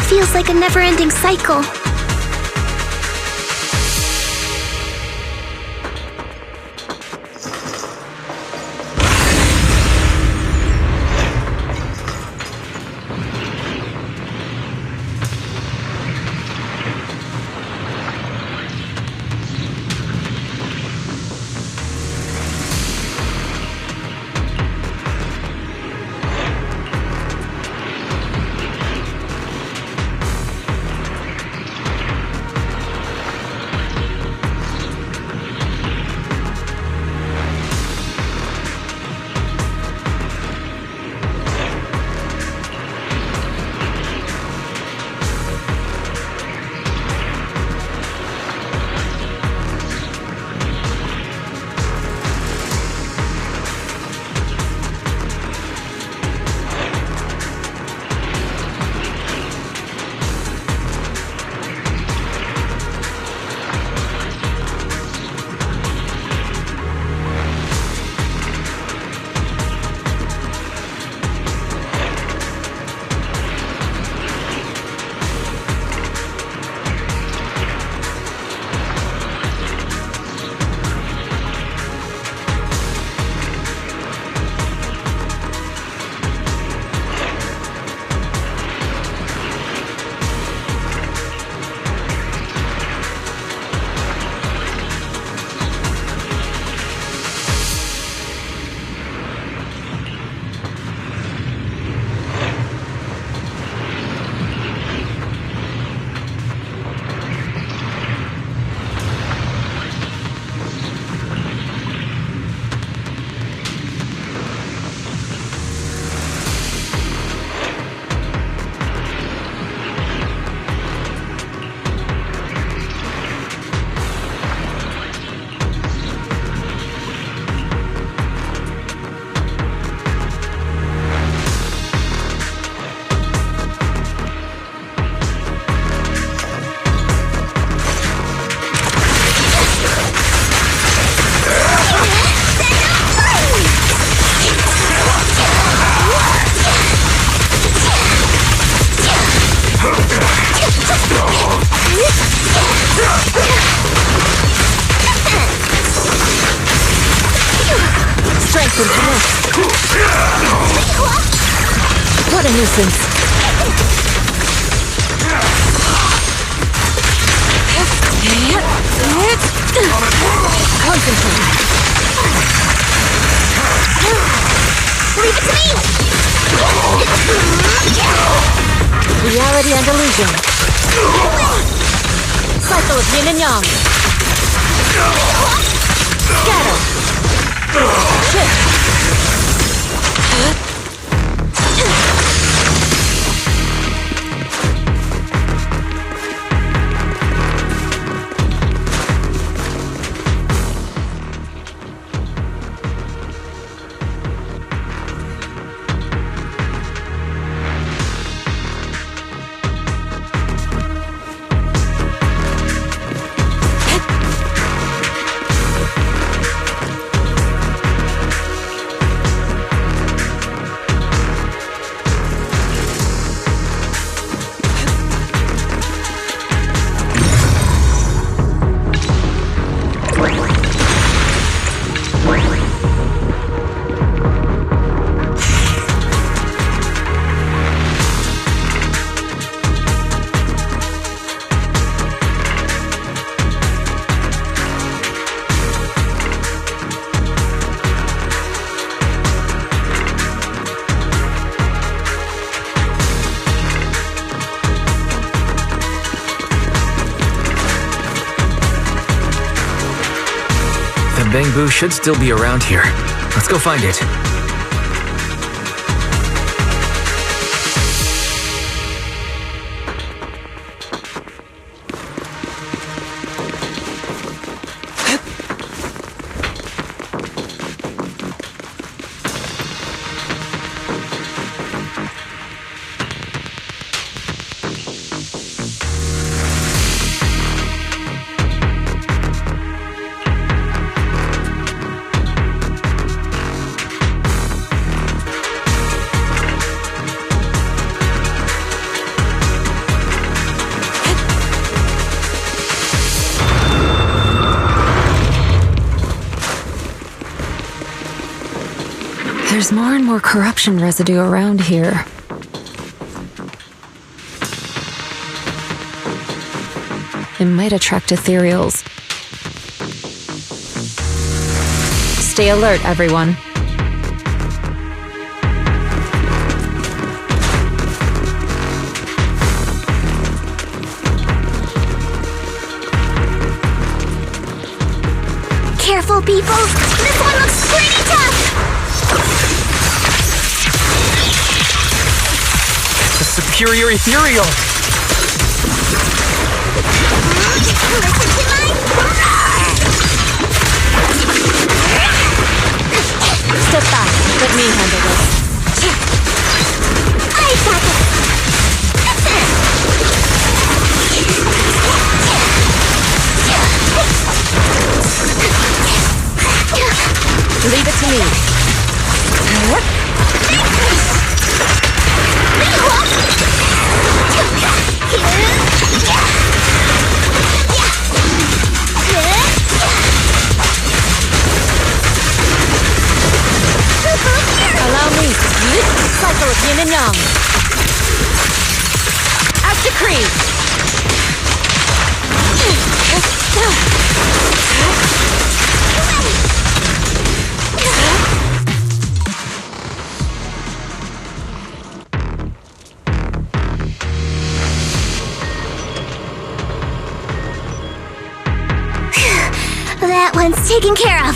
Feels like a never-ending cycle. What a nuisance. Concentrate. Leave it to me! Reality and illusion. Cycle of yin and yang. Scatter. Shift. Bangbu should still be around here. Let's go find it. There's more and more corruption residue around here. It might attract ethereals. Stay alert, everyone. Careful, people! This one looks pretty tough! The superior ethereal! Step back. Let me handle this. I got it! Leave it to me. Allow me. Cycle of yin and yang. As decreed. That one's taken care of.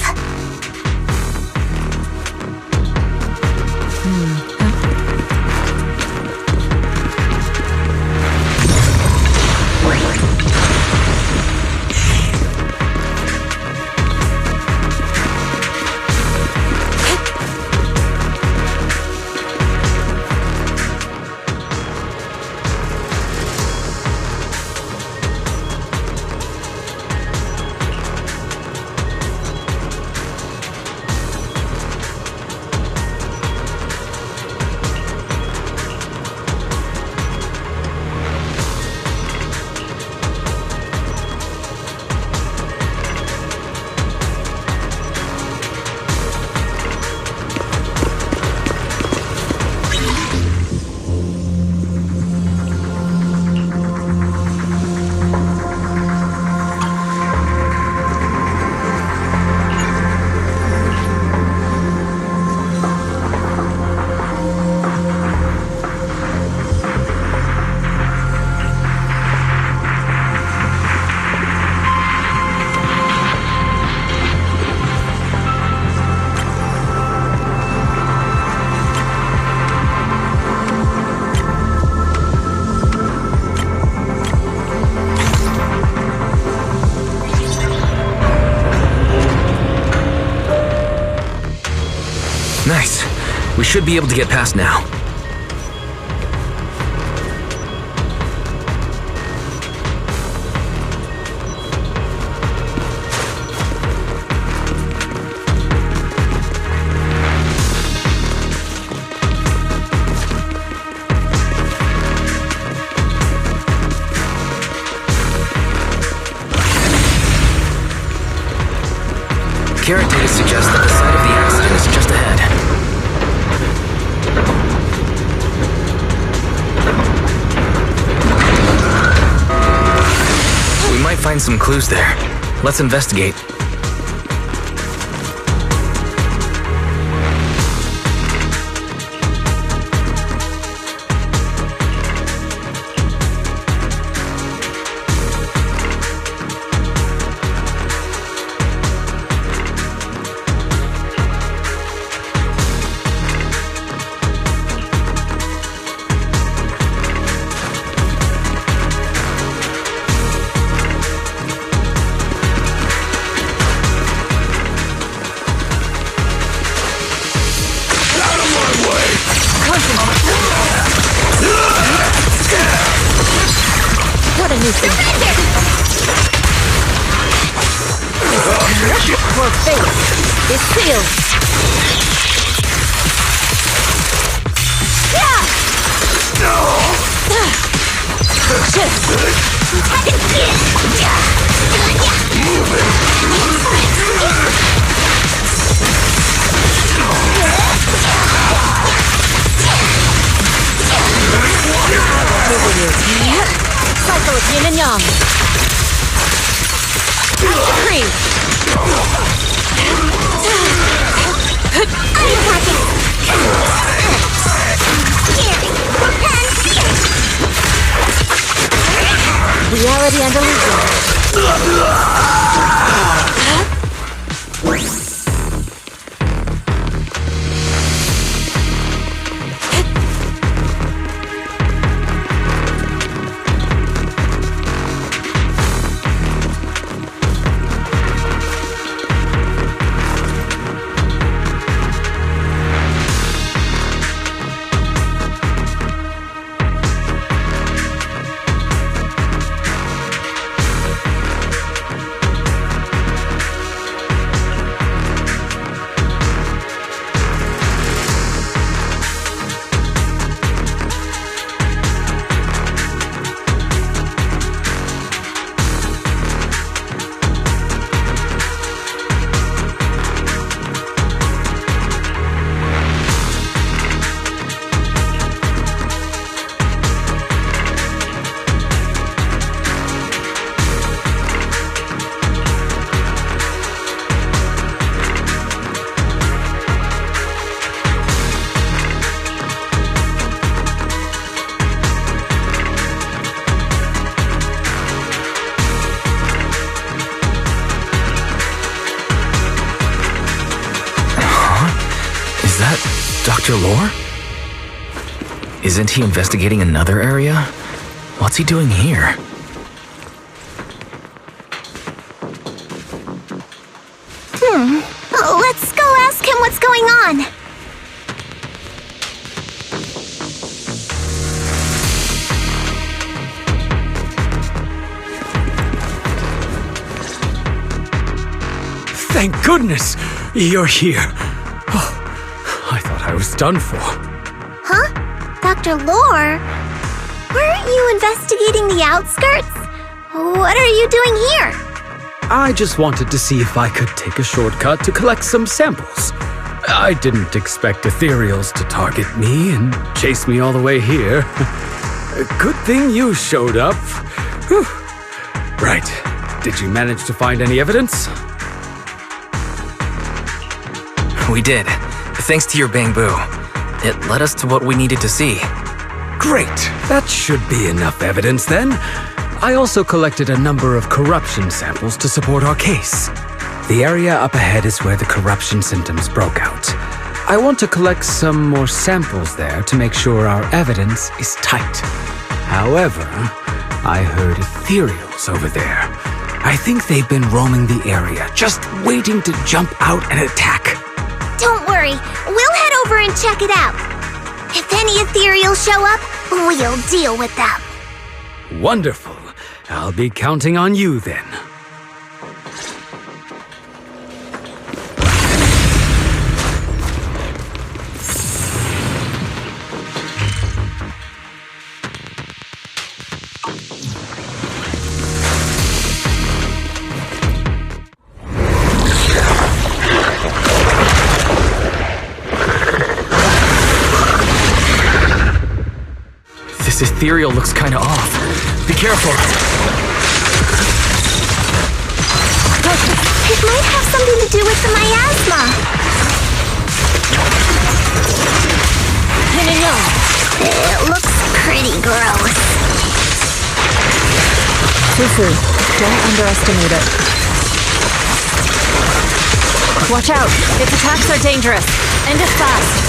should be able to get past now. Carrot data suggests that the site of the accident is just ahead. We might find some clues there. Let's investigate. What a nuisance. Your face is sealed. Cycle of yin and yang. Decree. Reality and illusion. Dr. Lore? Isn't he investigating another area? What's he doing here? Let's go ask him what's going on. Thank goodness you're here. Oh, I thought I was done for. Huh? Dr. Lore? Weren't you investigating the outskirts? What are you doing here? I just wanted to see if I could take a shortcut to collect some samples. I didn't expect ethereals to target me and chase me all the way here. Good thing you showed up. Whew. Right. Did you manage to find any evidence? We did. Thanks to your bamboo. It led us to what we needed to see. Great. That should be enough evidence then. I also collected a number of corruption samples to support our case. The area up ahead is where the corruption symptoms broke out. I want to collect some more samples there to make sure our evidence is tight. However, I heard ethereals over there. I think they've been roaming the area, just waiting to jump out and attack. Don't worry, we'll head over and check it out. If any ethereals show up, we'll deal with them. Wonderful. I'll be counting on you then. This ethereal looks kinda off. Be careful. It might have something to do with the miasma. It looks pretty gross. Fufu, don't underestimate it. Watch out! Its attacks are dangerous. End it fast.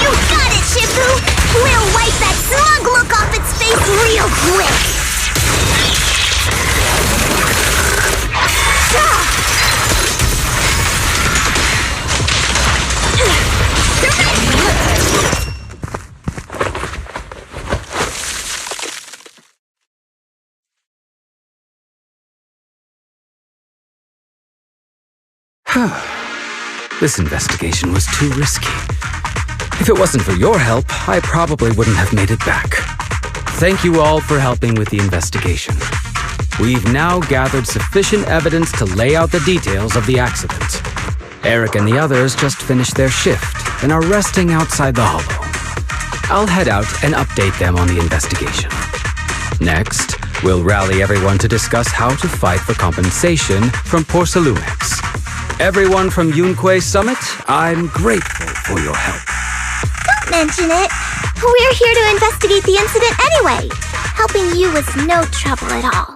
You got it, Shifu! We'll wipe that smug look off its face real quick! This investigation was too risky. If it wasn't for your help, I probably wouldn't have made it back. Thank you all for helping with the investigation. We've now gathered sufficient evidence to lay out the details of the accident. Eric and the others just finished their shift and are resting outside the hollow. I'll head out and update them on the investigation. Next, we'll rally everyone to discuss how to fight for compensation from Porcelumex. Everyone from Yunquei Summit, I'm grateful for your help. Don't mention it. We're here to investigate the incident anyway. Helping you was no trouble at all.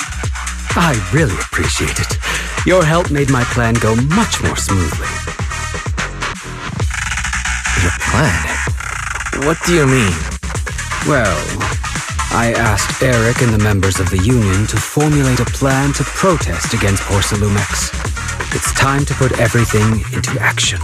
I really appreciate it. Your help made my plan go much more smoothly. Your plan? What do you mean? Well, I asked Eric and the members of the Union to formulate a plan to protest against Porcelumex. It's time to put everything into action.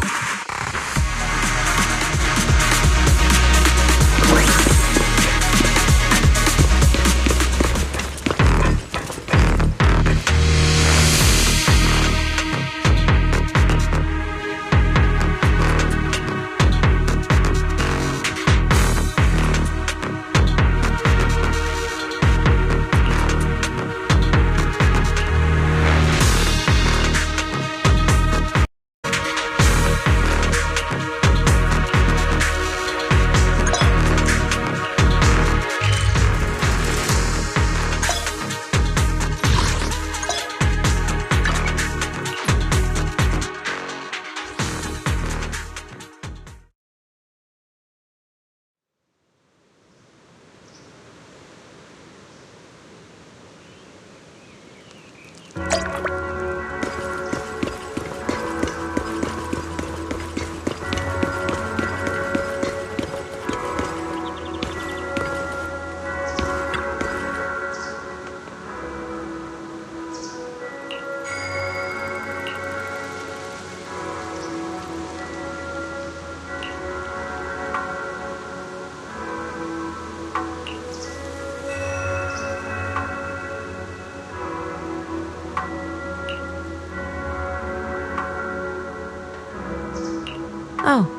Oh.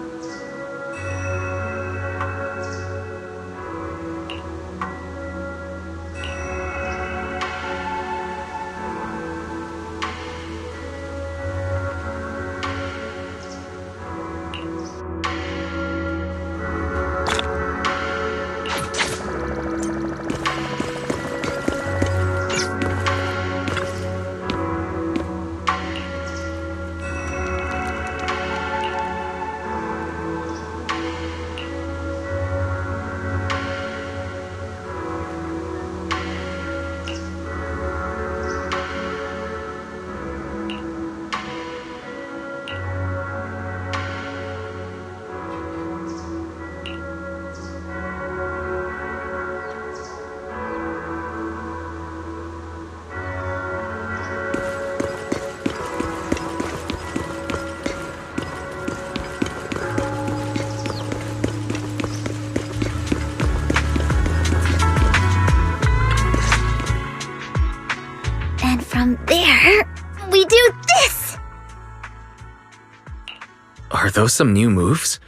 those some new moves?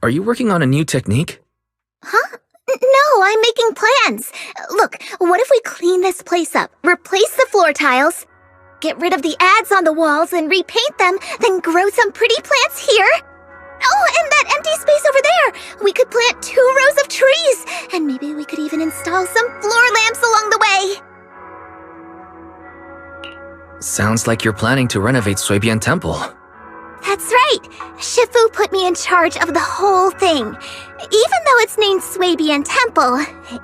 Are you working on a new technique? Huh? No, I'm making plans. Look, what if we clean this place up, replace the floor tiles, get rid of the ads on the walls and repaint them, then grow some pretty plants here? Oh, and that empty space over there! We could plant 2 rows of trees, and maybe we could even install some floor lamps along the way. Sounds like you're planning to renovate Swabian Temple. That's right! Shifu put me in charge of the whole thing. Even though it's named Swabian Temple,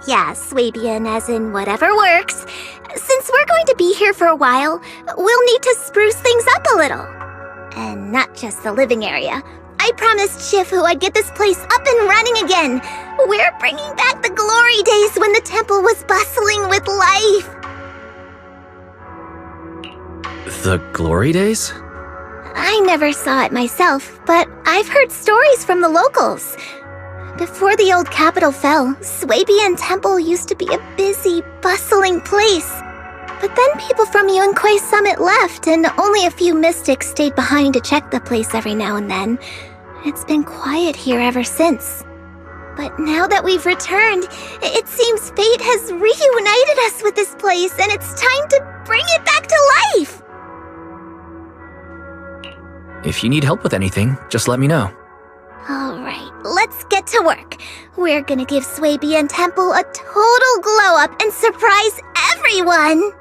yeah, Swabian as in whatever works, since we're going to be here for a while, we'll need to spruce things up a little. And not just the living area. I promised Shifu I'd get this place up and running again. We're bringing back the glory days when the temple was bustling with life. The glory days? I never saw it myself, but I've heard stories from the locals. Before the old capital fell, Swabian Temple used to be a busy, bustling place. But then people from Yunquei Summit left, and only a few mystics stayed behind to check the place every now and then. It's been quiet here ever since. But now that we've returned, it seems fate has reunited us with this place, and it's time to bring it back to life! If you need help with anything, just let me know. Alright, let's get to work. We're gonna give Swabian Temple a total glow-up and surprise everyone!